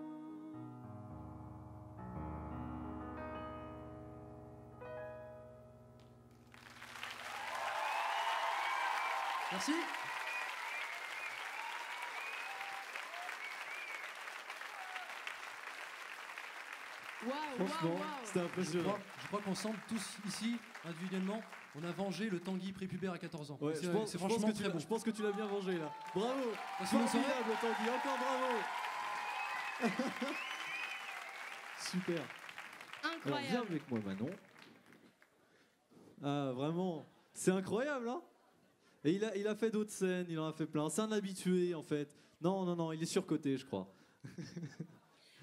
Merci. Franchement, c'était impressionnant. Je crois qu'ensemble, tous ici, individuellement, on a vengé le Tanguy prépubère à 14 ans. Ouais, C'est je pense franchement que très bon. je pense que tu l'as bien vengé là. Bravo. Parce qu'on saurait- Formidable Tanguy, encore bravo. Super. Alors viens Incroyable. avec moi Manon. Ah vraiment, c'est incroyable hein. Et il a fait d'autres scènes, il en a fait plein. C'est un habitué en fait. Non, il est surcoté je crois.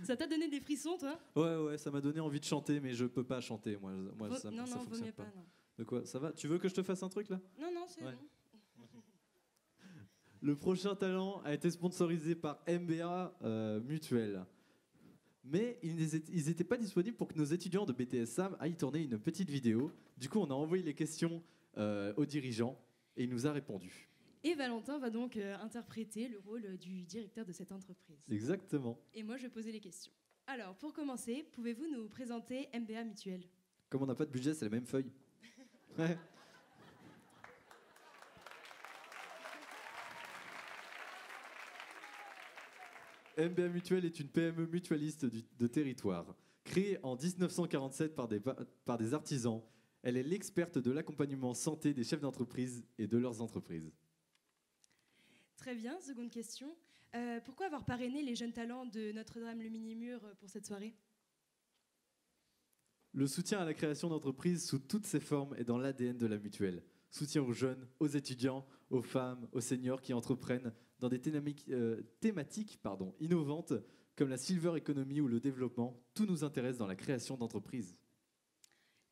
Ça t'a donné des frissons, toi? Ouais, ça m'a donné envie de chanter, mais je peux pas chanter moi. Ça Non, vaut fonctionne mieux pas. pas, non. De quoi? Ça va? Tu veux que je te fasse un truc là? Non, c'est Ouais. bon. Le prochain talent a été sponsorisé par MBA Mutuelle. Mais ils n'étaient pas disponibles pour que nos étudiants de BTS SAM aillent tourner une petite vidéo. Du coup, on a envoyé les questions aux dirigeants et il nous a répondu. Et Valentin va donc interpréter le rôle du directeur de cette entreprise. Exactement. Et moi, je vais poser les questions. Alors, pour commencer, pouvez-vous nous présenter MBA Mutuelle? Comme on n'a pas de budget, c'est la même feuille. Ouais. MBA Mutuelle est une PME mutualiste de territoire. Créée en 1947 par des artisans, elle est l'experte de l'accompagnement santé des chefs d'entreprise et de leurs entreprises. Très bien, seconde question. Pourquoi avoir parrainé les jeunes talents de Notre-Dame-le-Mini-Mur pour cette soirée? Le soutien à la création d'entreprises sous toutes ses formes est dans l'ADN de la mutuelle. Soutien aux jeunes, aux étudiants, aux femmes, aux seniors qui entreprennent dans des thématiques innovantes comme la silver economy ou le développement. Tout nous intéresse dans la création d'entreprises.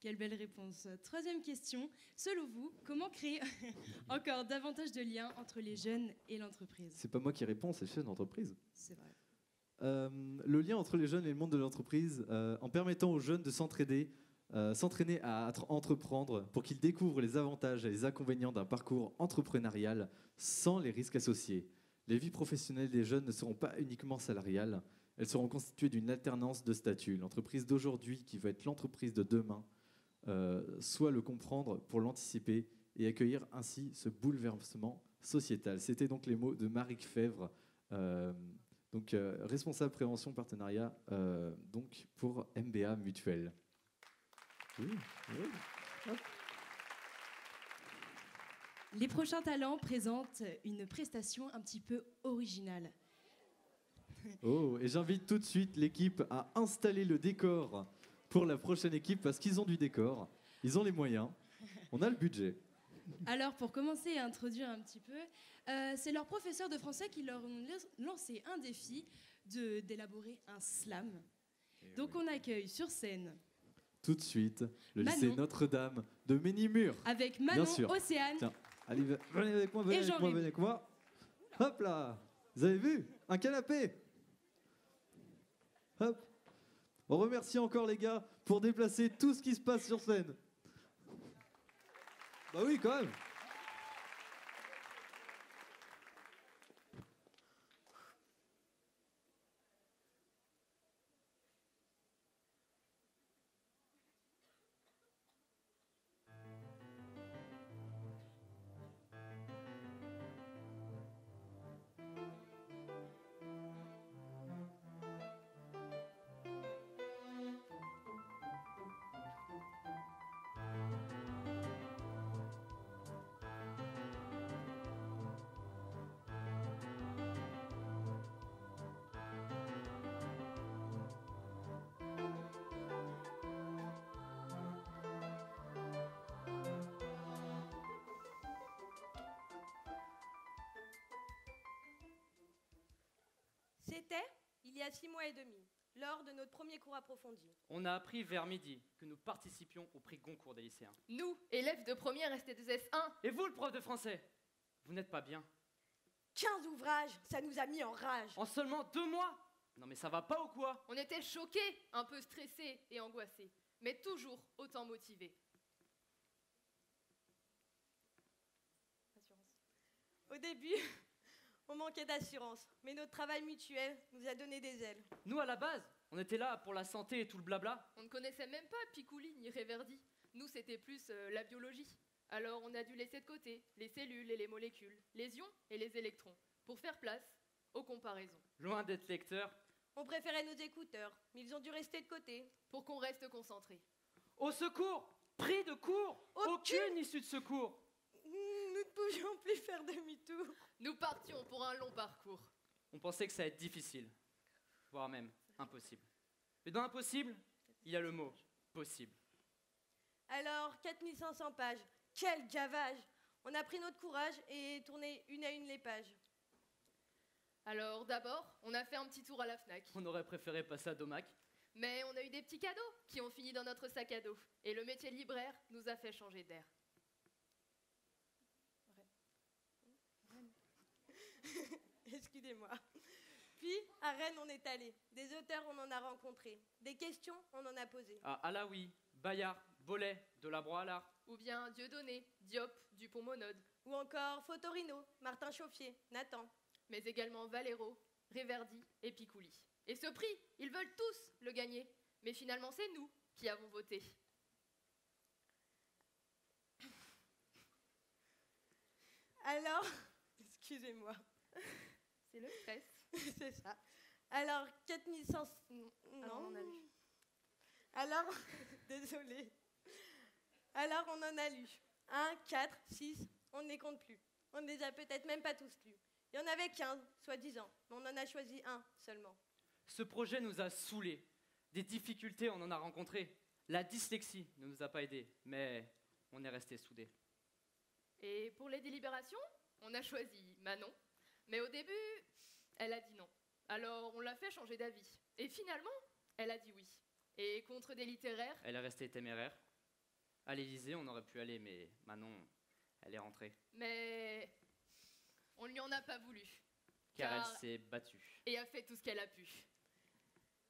Quelle belle réponse. Troisième question. Selon vous, comment créer encore davantage de liens entre les jeunes et l'entreprise? C'est pas moi qui réponds, c'est le chef d'entreprise. C'est vrai. Le lien entre les jeunes et le monde de l'entreprise, en permettant aux jeunes de s'entraider, s'entraîner à entreprendre pour qu'ils découvrent les avantages et les inconvénients d'un parcours entrepreneurial sans les risques associés. Les vies professionnelles des jeunes ne seront pas uniquement salariales, elles seront constituées d'une alternance de statuts. L'entreprise d'aujourd'hui qui va être l'entreprise de demain, soit le comprendre pour l'anticiper et accueillir ainsi ce bouleversement sociétal. C'était donc les mots de Marie Fèvre, responsable prévention partenariat donc pour MBA Mutuelle. Oui. Hop. Les prochains talents présentent une prestation un petit peu originale. Oh, et j'invite tout de suite l'équipe à installer le décor pour la prochaine équipe parce qu'ils ont du décor, ils ont les moyens, on a le budget. Alors, pour commencer à introduire un petit peu, c'est leurs professeurs de français qui leur ont lancé un défi d'élaborer un slam. Donc, on accueille sur scène Tout de suite, le Manon. lycée Notre-Dame de Ménimur. avec Manon, Bien sûr. Océane. Tiens, allez, venez avec moi, Et venez Jean-Rémy. avec moi. Hop là, vous avez vu? Un canapé. Hop. On remercie encore les gars pour déplacer tout ce qui se passe sur scène. Bah oui, quand même. C'était il y a 6 mois et demi, lors de notre premier cours approfondi. On a appris vers midi que nous participions au prix Goncourt des lycéens. Nous, élèves de première ST2S1. Et vous, le prof de français, vous n'êtes pas bien. 15 ouvrages, ça nous a mis en rage. En seulement 2 mois? Non mais ça va pas ou quoi? On était choqués, un peu stressés et angoissés, mais toujours autant motivés. Au début, on manquait d'assurance, mais notre travail mutuel nous a donné des ailes. Nous, à la base, on était là pour la santé et tout le blabla. On ne connaissait même pas Picouli ni Réverdi. Nous, c'était plus la biologie. Alors, on a dû laisser de côté les cellules et les molécules, les ions et les électrons, pour faire place aux comparaisons. Loin d'être lecteur. On préférait nos écouteurs, mais ils ont dû rester de côté. Pour qu'on reste concentré. Au secours! Pris de cours! Aucune issue de secours! Nous ne pouvions plus faire demi-tour. Nous partions pour un long parcours. On pensait que ça allait être difficile, voire même impossible. Mais dans impossible, il y a le mot possible. Alors, 4500 pages, quel gavage! On a pris notre courage et tourné une à une les pages. Alors d'abord, on a fait un petit tour à la FNAC. On aurait préféré passer à Domac. Mais on a eu des petits cadeaux qui ont fini dans notre sac à dos. Et le métier de libraire nous a fait changer d'air. Excusez-moi. Puis, à Rennes, on est allé. Des auteurs, on en a rencontré. Des questions, on en a posé. Ah, Alaoui, Bayard, Bolet, Delabroix à l'art. Ou bien Dieudonné, Diop, Dupont-Monodes. Ou encore Fotorino, Martin Chauffier, Nathan. Mais également Valero, Réverdi et Picouli. Et ce prix, ils veulent tous le gagner. Mais finalement, c'est nous qui avons voté. Alors, excusez-moi. C'est le stress. C'est ça. Alors, 4100... Non. Alors, on en a lu. Alors, désolée. Alors, on en a lu. 1, 4, 6, on ne les compte plus. On ne les a peut-être même pas tous lus. Il y en avait 15, soi-disant, mais on en a choisi un seulement. Ce projet nous a saoulés. Des difficultés, on en a rencontré. La dyslexie ne nous a pas aidés, mais on est restés soudés. Et pour les délibérations, on a choisi Manon. Mais au début, elle a dit non. Alors on l'a fait changer d'avis. Et finalement, elle a dit oui. Et contre des littéraires... Elle est restée téméraire. À l'Élysée, on aurait pu aller, mais Manon, elle est rentrée. Mais on ne lui en a pas voulu. Car elle s'est battue. Et a fait tout ce qu'elle a pu.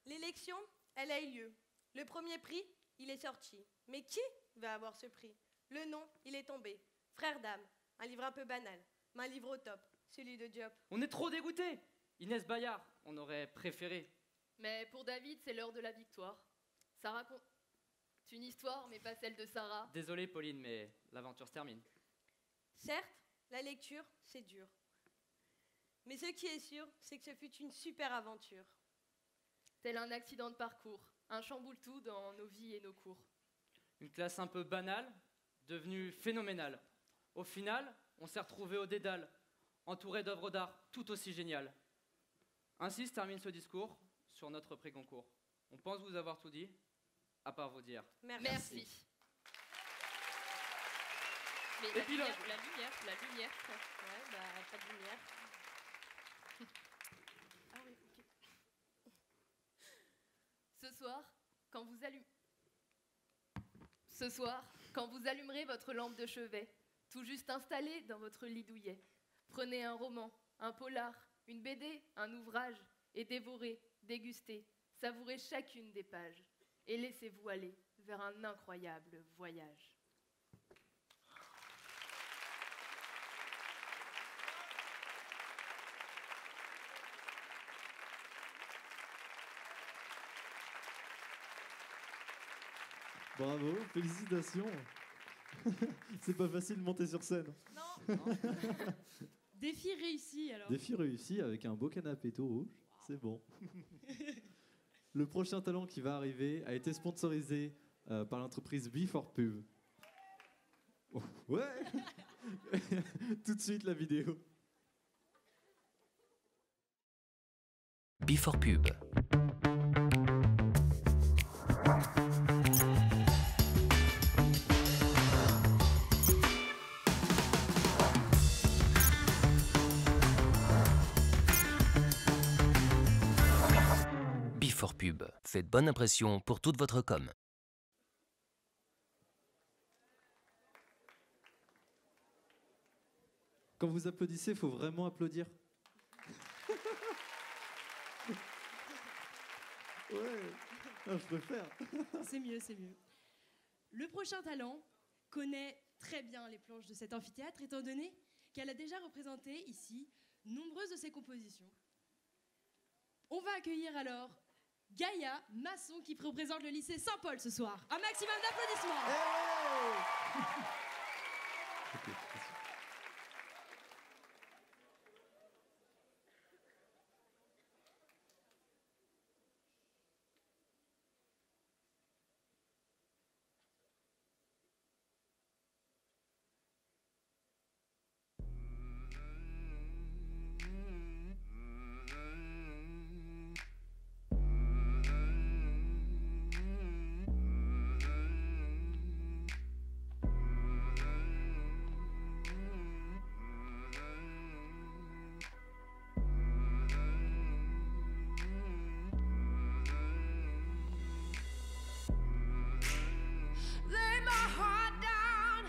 L'élection, elle a eu lieu. Le premier prix, il est sorti. Mais qui va avoir ce prix? Le nom, il est tombé. Frère d'âme, un livre un peu banal, mais un livre au top, celui de Diop. On est trop dégoûtés. Inès Bayard, on aurait préféré. Mais pour David, c'est l'heure de la victoire. Ça raconte une histoire, mais pas celle de Sarah. Désolé Pauline, mais l'aventure se termine. Certes, la lecture, c'est dur. Mais ce qui est sûr, c'est que ce fut une super aventure. Tel un accident de parcours, un chamboule-tout dans nos vies et nos cours. Une classe un peu banale, devenue phénoménale. Au final, on s'est retrouvés au Dédale, entourés d'œuvres d'art tout aussi géniales. Ainsi se termine ce discours sur notre prix Goncourt. On pense vous avoir tout dit, à part vous dire. Merci. Mais Et puis là... la lumière. Ouais, bah, pas de lumière. Ah oui, ok. Ce soir, quand vous allumerez votre lampe de chevet, tout juste installée dans votre lit douillet, prenez un roman, un polar, une BD, un ouvrage, et dévorez, dégustez, savourez chacune des pages, et laissez-vous aller vers un incroyable voyage. Bravo, félicitations. C'est pas facile de monter sur scène. Non. Défi réussi alors. Défi réussi avec un beau canapé tout rouge, c'est bon. Le prochain talent qui va arriver a été sponsorisé par l'entreprise B4Pub. Oh, ouais. Tout de suite la vidéo. B4Pub. leur pub. Faites bonne impression pour toute votre com. Quand vous applaudissez, il faut vraiment applaudir. Ouais, non, je préfère. C'est mieux, c'est mieux. Le prochain talent connaît très bien les planches de cet amphithéâtre, étant donné qu'elle a déjà représenté ici nombreuses de ses compositions. On va accueillir alors Gaïa Masson qui représente le lycée Saint-Paul ce soir. Un maximum d'applaudissements. Lay my heart down,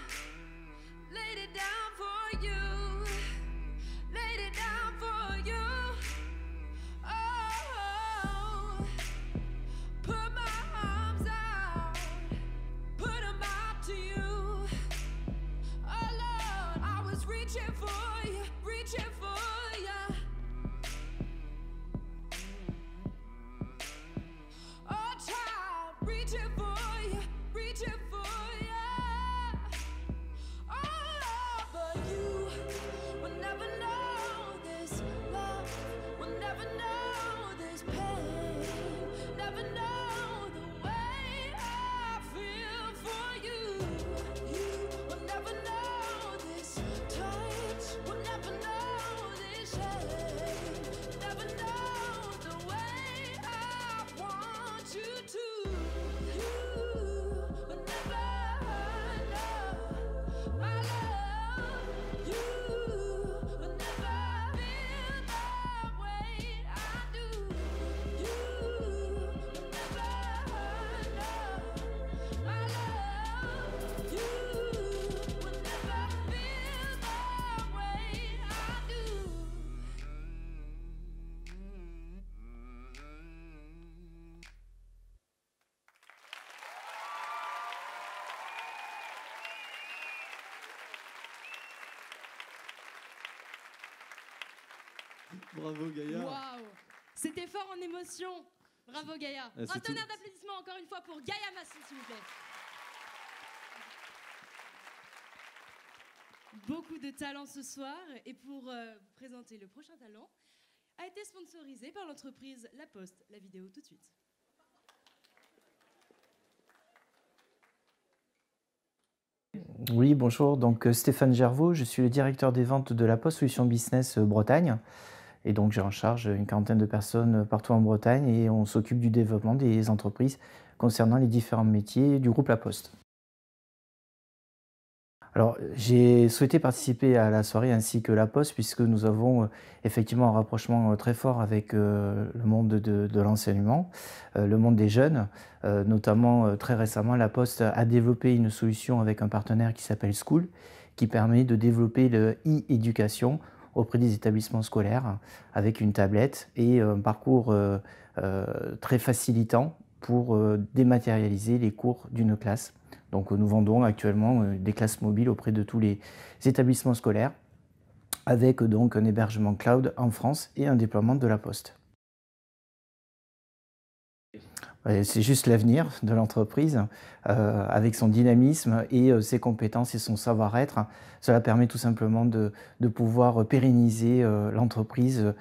laid it down for you, laid it down for you. Oh, put my arms out, put 'em out to you. Oh Lord, I was reaching for you, reaching for you. Oh child, reaching for you, reaching for you. Oh, but you will never know this love, will never know this pain, never know the way I feel for you. You will never know this touch, will never know this shame, never know the way I want you to. You will never know my love. You will never feel the way I do. You will never know my love. You will never feel the way I do. Bravo Gaïa. Waouh, c'était fort en émotion. Bravo Gaïa. c'est Un tout. tonnerre d'applaudissements encore une fois pour Gaïa Masson, s'il vous plaît. Beaucoup de talent ce soir et pour vous présenter le prochain talent a été sponsorisé par l'entreprise La Poste. La vidéo tout de suite. Oui, bonjour. Donc Stéphane Gervaux, je suis le directeur des ventes de La Poste Solutions Business Bretagne. Et donc j'ai en charge une quarantaine de personnes partout en Bretagne et on s'occupe du développement des entreprises concernant les différents métiers du groupe La Poste. Alors, j'ai souhaité participer à la soirée ainsi que La Poste puisque nous avons effectivement un rapprochement très fort avec le monde de l'enseignement, le monde des jeunes. Notamment, très récemment, La Poste a développé une solution avec un partenaire qui s'appelle School, qui permet de développer le e-éducation auprès des établissements scolaires avec une tablette et un parcours très facilitant pour dématérialiser les cours d'une classe. Donc nous vendons actuellement des classes mobiles auprès de tous les établissements scolaires avec donc un hébergement cloud en France et un déploiement de La Poste. C'est juste l'avenir de l'entreprise avec son dynamisme et ses compétences et son savoir-être. Cela permet tout simplement de pouvoir pérenniser l'entreprise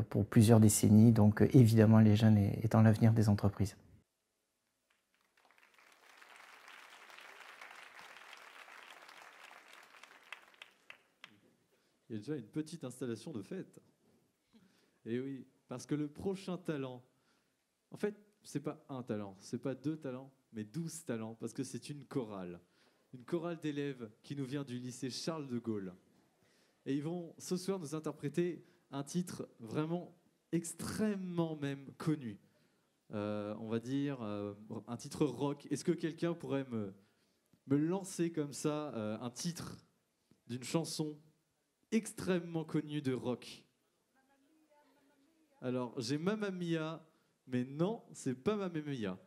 pour plusieurs décennies. Donc évidemment les jeunes étant l'avenir des entreprises. Il y a déjà une petite installation de fête. Et oui, parce que le prochain talent, en fait, c'est pas un talent, c'est pas deux talents, mais 12 talents, parce que c'est une chorale d'élèves qui nous vient du lycée Charles de Gaulle. Et ils vont ce soir nous interpréter un titre vraiment extrêmement même connu. on va dire, un titre rock. Est-ce que quelqu'un pourrait me lancer comme ça un titre d'une chanson extrêmement connue de rock? Alors, j'ai Mamma Mia, mais non, c'est pas Mamma Mia.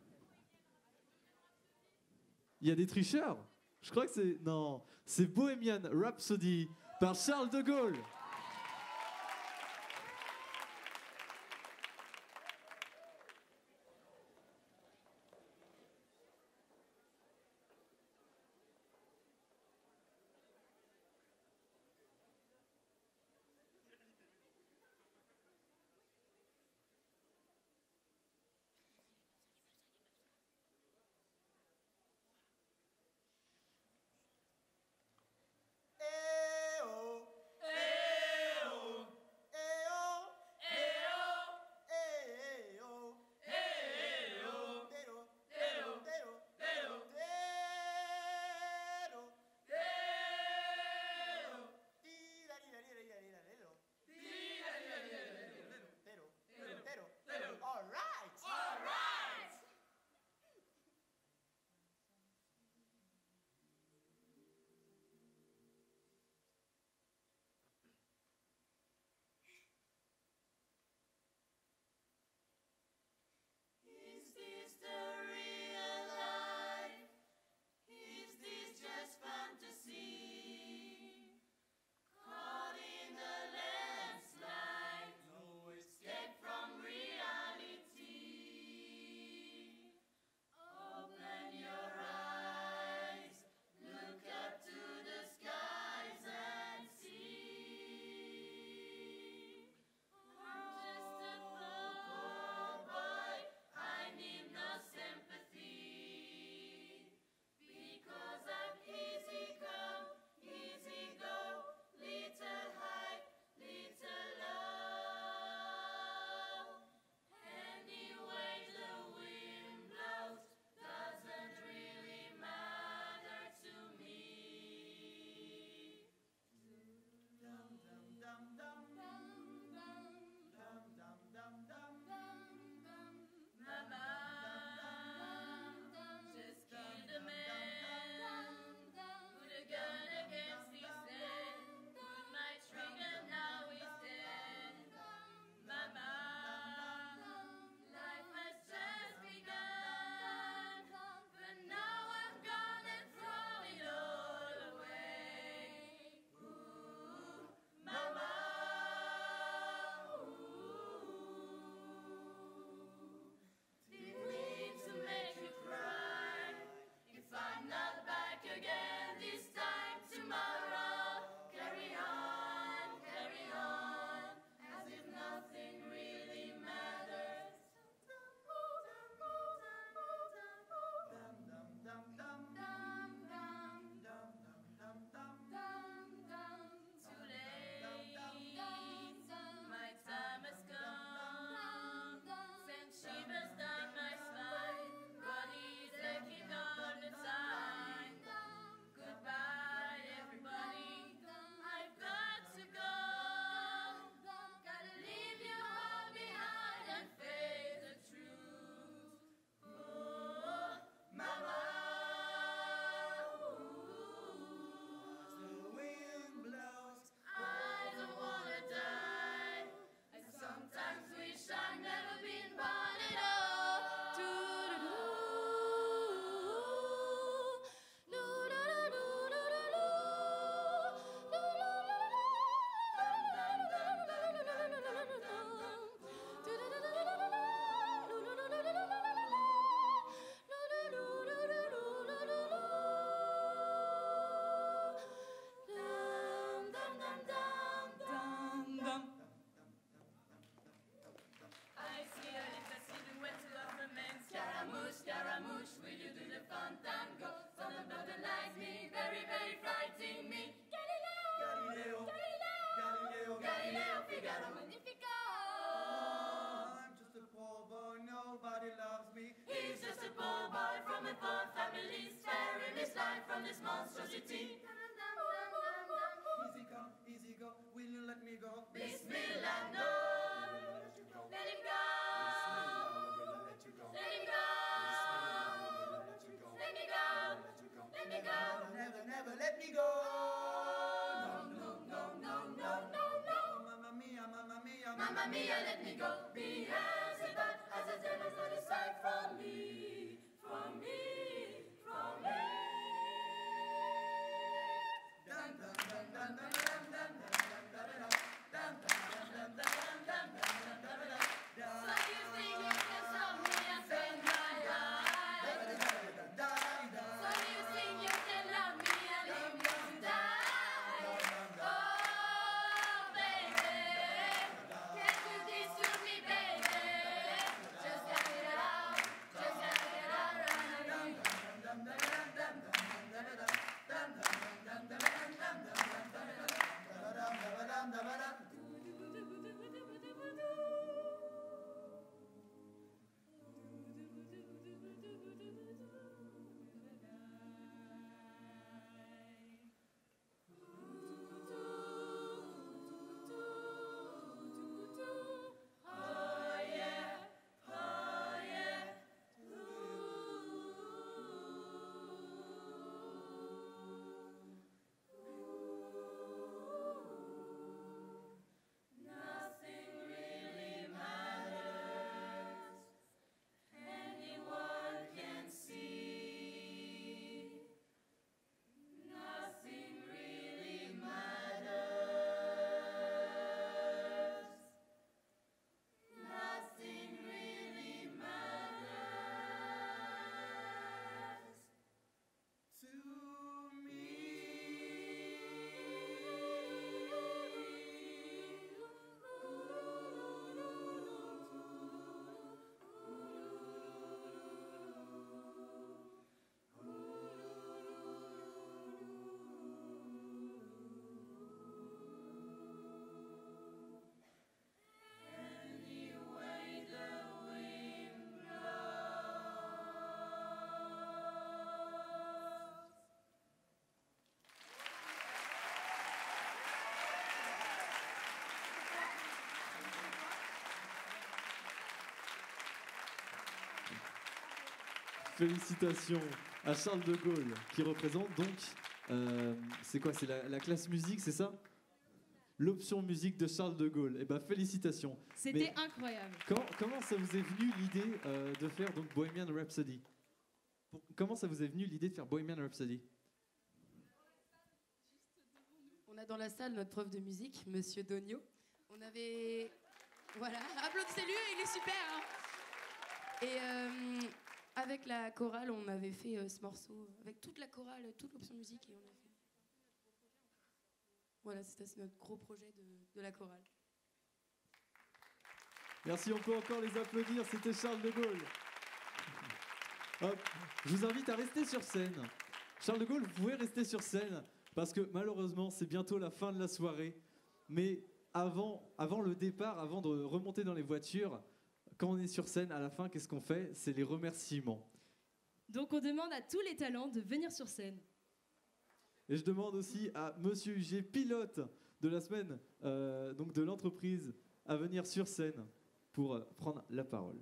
Il y a des tricheurs? Je crois que c'est... Non, c'est Bohemian Rhapsody par Charles de Gaulle. Bismillah, no. Let him go. Mamma mia, let me go. Beelzebub has a devil's not aside from me, from me, from me. Dum dum dum dum dum dum dum dum dum dum dum dum dum dum dum. So you think you can stop me and spend my life? So you think you can love me and leave me to die? Oh, baby, can't you disturb me, baby? Just get it out, just get it out right now. Oh yeah, oh yeah. Nothing really matters. Anyone can see. Nothing really matters. Nothing really matters to any way the wind blows. Félicitations à Charles de Gaulle qui représente donc, c'est quoi, c'est la classe musique, c'est ça? L'option musique de Charles de Gaulle. Eh ben félicitations. C'était Mais incroyable. comment ça vous est venu l'idée de faire donc Bohemian Rhapsody? Comment ça vous est venu l'idée de faire Bohemian Rhapsody? On a dans la salle notre prof de musique, Monsieur Dogno. On avait... Voilà, applaudissez-lui, il est super hein. Et avec la chorale, on avait fait ce morceau, avec toute la chorale, toute l'option musique, et on a fait... Voilà, c'est notre gros projet de la chorale. Merci, on peut encore les applaudir, c'était Charles de Gaulle. Hop, je vous invite à rester sur scène. Charles de Gaulle, vous pouvez rester sur scène, parce que malheureusement, c'est bientôt la fin de la soirée. Mais avant le départ, avant de remonter dans les voitures, quand on est sur scène, à la fin, qu'est-ce qu'on fait? C'est les remerciements. Donc on demande à tous les talents de venir sur scène. Et je demande aussi à Monsieur UG, pilote de la semaine, donc de l'entreprise, à venir sur scène pour prendre la parole.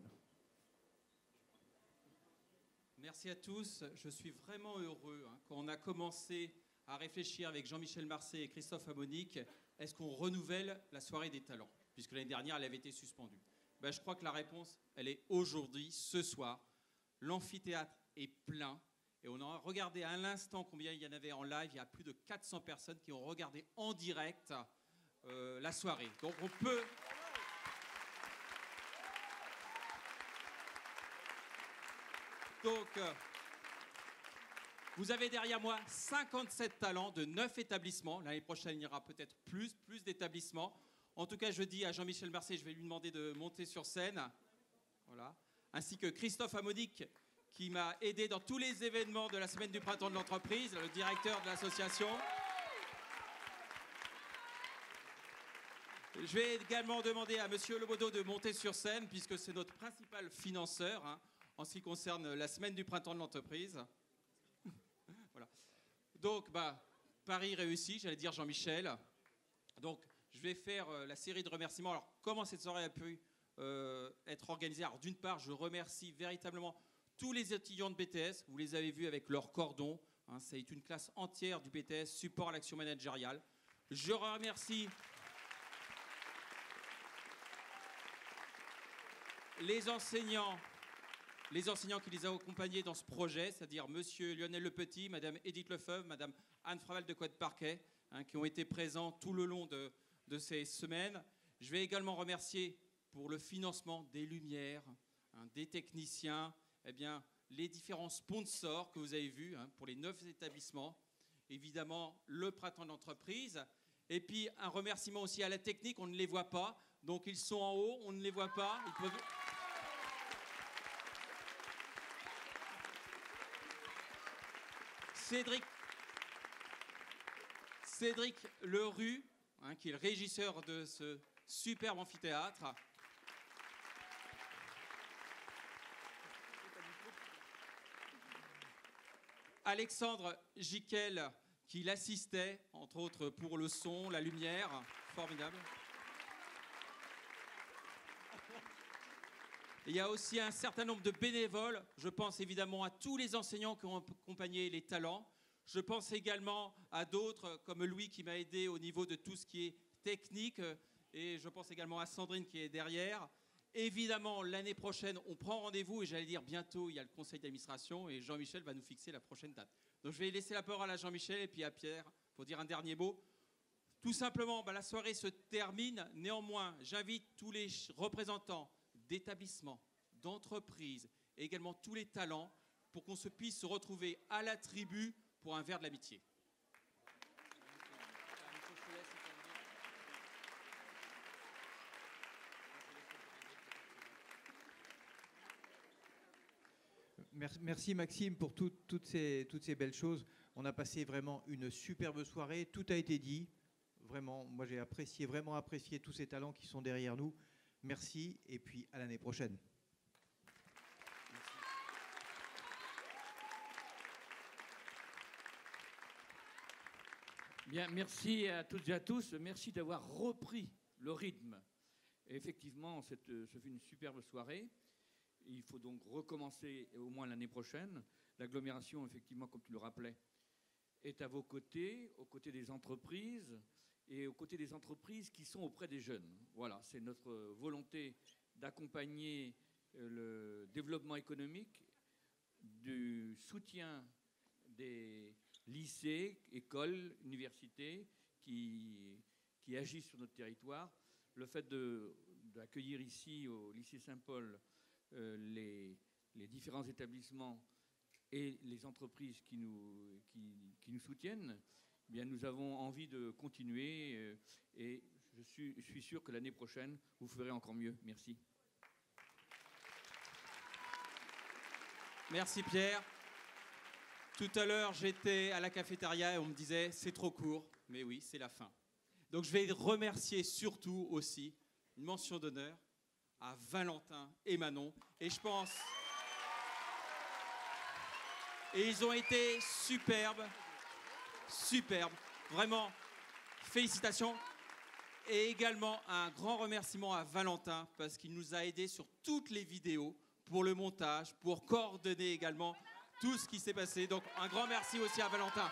Merci à tous. Je suis vraiment heureux quand on a commencé à réfléchir avec Jean-Michel Marcé et Christophe Amonique, est-ce qu'on renouvelle la soirée des talents? Puisque l'année dernière, elle avait été suspendue. Ben, je crois que la réponse, elle est aujourd'hui, ce soir. L'amphithéâtre est plein. Et on a regardé à l'instant combien il y en avait en live. Il y a plus de 400 personnes qui ont regardé en direct la soirée. Donc on peut... Donc, vous avez derrière moi 57 talents de 9 établissements. L'année prochaine, il y aura peut-être plus d'établissements. En tout cas, je dis à Jean-Michel Marcé, je vais lui demander de monter sur scène. Voilà. Ainsi que Christophe Amonique, qui m'a aidé dans tous les événements de la semaine du printemps de l'entreprise, le directeur de l'association. Je vais également demander à Monsieur Lobodo de monter sur scène, puisque c'est notre principal financeur en ce qui concerne la semaine du printemps de l'entreprise. Voilà. Donc, Paris réussi, j'allais dire Jean-Michel. Donc, je vais faire la série de remerciements. Alors, comment cette soirée a pu être organisée? Alors, d'une part, je remercie véritablement tous les étudiants de BTS. Vous les avez vus avec leur cordon. C'est une classe entière du BTS, support à l'action managériale. Je remercie les enseignants qui les ont accompagnés dans ce projet, c'est-à-dire Monsieur Lionel Lepetit, Madame Edith Lefebvre, Madame Anne Fraval de Coët-Parquet, qui ont été présents tout le long de ces semaines. Je vais également remercier pour le financement des lumières, des techniciens, eh bien, les différents sponsors que vous avez vus pour les 9 établissements. Évidemment, le printemps de l'entreprise. Et puis, un remerciement aussi à la technique, on ne les voit pas. Donc, ils sont en haut, on ne les voit pas. Ils peuvent... Cédric Lerue, qui est le régisseur de ce superbe amphithéâtre. Alexandre Jiquel, qui l'assistait, entre autres, pour le son, la lumière. Formidable. Il y a aussi un certain nombre de bénévoles. Je pense évidemment à tous les enseignants qui ont accompagné les talents. Je pense également à d'autres, comme Louis, qui m'a aidé au niveau de tout ce qui est technique. Et je pense également à Sandrine, qui est derrière. Évidemment, l'année prochaine, on prend rendez-vous. Et j'allais dire, bientôt, il y a le conseil d'administration. Et Jean-Michel va nous fixer la prochaine date. Donc, je vais laisser la parole à Jean-Michel et puis à Pierre pour dire un dernier mot. Tout simplement, la soirée se termine. Néanmoins, j'invite tous les représentants d'établissements, d'entreprises et également tous les talents pour qu'on se puisse se retrouver à la tribu pour un verre de l'amitié. Merci Maxime pour toutes ces belles choses. On a passé vraiment une superbe soirée. Tout a été dit. Vraiment, moi j'ai vraiment apprécié tous ces talents qui sont derrière nous. Merci et puis à l'année prochaine. Bien, merci à toutes et à tous. Merci d'avoir repris le rythme. Et effectivement, ce fut une superbe soirée. Il faut donc recommencer au moins l'année prochaine. L'agglomération, effectivement, comme tu le rappelais, est à vos côtés, aux côtés des entreprises et aux côtés des entreprises qui sont auprès des jeunes. Voilà, c'est notre volonté d'accompagner le développement économique, du soutien des lycées, écoles, universités qui agissent sur notre territoire. Le fait d'accueillir ici au lycée Saint-Paul les différents établissements et les entreprises qui nous soutiennent, eh bien, nous avons envie de continuer et je suis sûr que l'année prochaine, vous ferez encore mieux. Merci. Merci Pierre. Tout à l'heure, j'étais à la cafétéria et on me disait c'est trop court, mais oui, c'est la fin. Donc je vais remercier surtout aussi une mention d'honneur à Valentin et Manon. Et je pense... Et ils ont été superbes. Vraiment, félicitations. Et également un grand remerciement à Valentin parce qu'il nous a aidés sur toutes les vidéos pour le montage, pour coordonner également tout ce qui s'est passé. Donc un grand merci aussi à Valentin.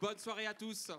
Bonne soirée à tous.